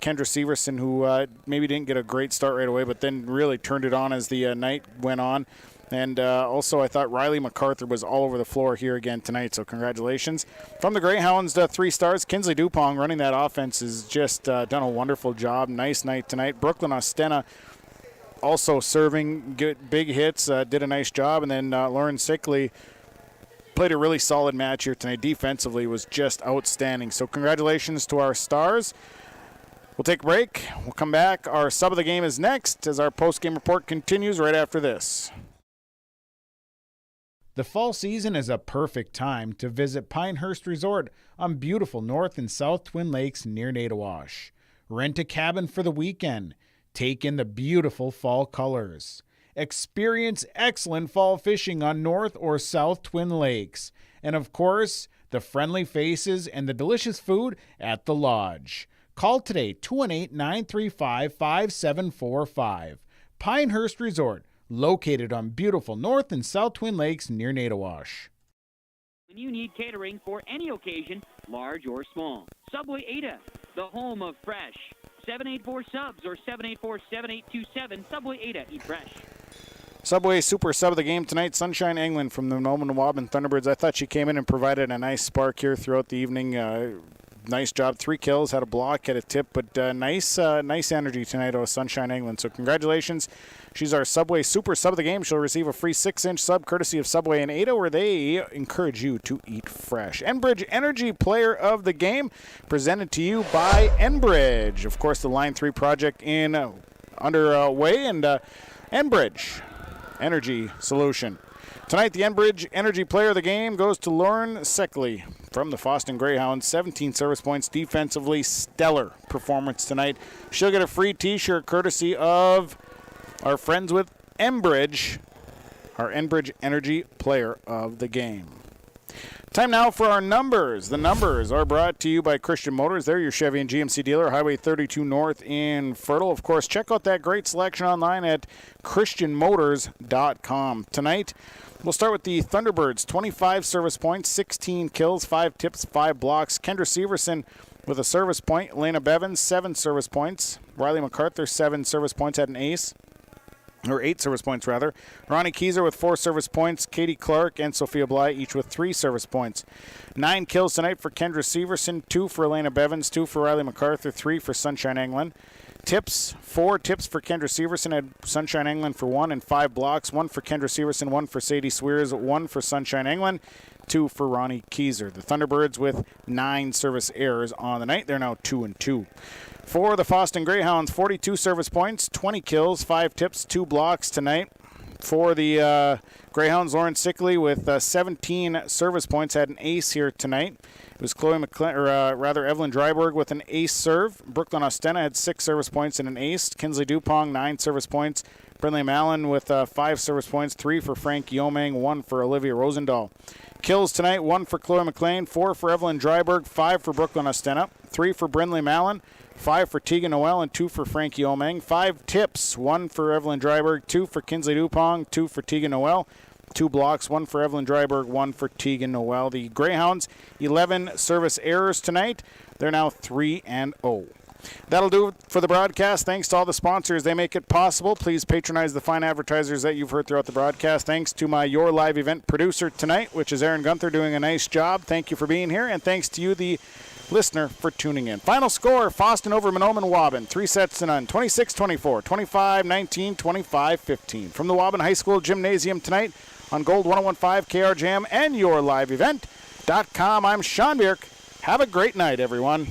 Severson, who maybe didn't get a great start right away, but then really turned it on as the night went on. And also, I thought Riley MacArthur was all over the floor here again tonight, so congratulations. From the Greyhounds, 3 stars. Kinsley Dupong running that offense has just done a wonderful job. Nice night tonight. Brooklyn Ostena also serving good, big hits, did a nice job. And then Lauren Sickley played a really solid match here tonight. Defensively was just outstanding. So congratulations to our stars. We'll take a break. We'll come back. Our sub of the game is next as our post-game report continues right after this. The fall season is a perfect time to visit Pinehurst Resort on beautiful North and South Twin Lakes near Nadawash. Rent a cabin for the weekend. Take in the beautiful fall colors. Experience excellent fall fishing on North or South Twin Lakes. And of course, the friendly faces and the delicious food at the lodge. Call today, 218-935-5745. Pinehurst Resort, located on beautiful North and South Twin Lakes near Nadawash. When you need catering for any occasion, large or small. Subway Ada, the home of fresh. 784-SUBS or 784-7827. Subway Ada, eat fresh. Subway Super Sub of the game tonight, Sunshine England from the Mahnomen and Waubun Thunderbirds. I thought she came in and provided a nice spark here throughout the evening. Nice job. 3 kills, had a block, had a tip, but nice energy tonight out of Sunshine England. So congratulations. She's our Subway Super Sub of the game. She'll receive a free 6-inch sub courtesy of Subway and Ada, where they encourage you to eat fresh. Enbridge Energy Player of the Game, presented to you by Enbridge. Of course, the Line 3 project underway, and Enbridge Energy Solution. Tonight, the Enbridge Energy Player of the Game goes to Lauren Sickley from the Fosston Greyhounds. 17 service points, defensively stellar performance tonight. She'll get a free T-shirt courtesy of our friends with Enbridge, our Enbridge Energy Player of the Game. Time now for our numbers. The numbers are brought to you by Christian Motors. They're your Chevy and GMC dealer, Highway 32 North in Fertile. Of course, check out that great selection online at christianmotors.com. Tonight, we'll start with the Thunderbirds. 25 service points, 16 kills, 5 tips, 5 blocks. Kendra Severson with a service point. Elena Bevins, 7 service points. Riley MacArthur, 7 service points, had an ace. Or 8 service points, rather. Ronnie Kieser with 4 service points. Katie Clark and Sophia Bly each with 3 service points. 9 kills tonight for Kendra Severson, 2 for Elena Bevins, 2 for Riley MacArthur, 3 for Sunshine England. Tips, 4 tips for Kendra Severson, had Sunshine England for 1 and 5 blocks. 1 for Kendra Severson, 1 for Sadie Swears, 1 for Sunshine England, 2 for Ronnie Kieser. The Thunderbirds with 9 service errors on the night. They're now 2-2. For the Fosston Greyhounds, 42 service points, 20 kills, 5 tips, 2 blocks tonight. For the Greyhounds, Lauren Sickley with 17 service points, had an ace here tonight. It was Evelyn Dryberg with an ace serve. Brooklyn Ostena had 6 service points and an ace. Kinsley Dupong, 9 service points. Brindley Mallon with 5 service points, 3 for Frank Yomeng, 1 for Olivia Rosendahl. Kills tonight, 1 for Chloe McLean, 4 for Evelyn Dryberg, 5 for Brooklyn Ostena, 3 for Brindley Mallon, 5 for Tegan Noel, and 2 for Frank Yomeng. 5 tips, 1 for Evelyn Dryberg, 2 for Kinsley Dupong, 2 for Tegan Noel. 2 blocks, 1 for Evelyn Dryberg, 1 for Tegan Noel. The Greyhounds, 11 service errors tonight. They're now 3-0. That'll do it for the broadcast. Thanks to all the sponsors. They make it possible. Please patronize the fine advertisers that you've heard throughout the broadcast. Thanks to my Your Live event producer tonight, which is Aaron Gunther, doing a nice job. Thank you for being here, and thanks to you, the listener, for tuning in. Final score, Fosston over Mahnomen Waubun, 3-0, 26-24, 25-19, 25-15. From the Waubun High School Gymnasium tonight on Gold 101.5 KRJM and YourLiveEvent.com, I'm Sean Bierk. Have a great night, everyone.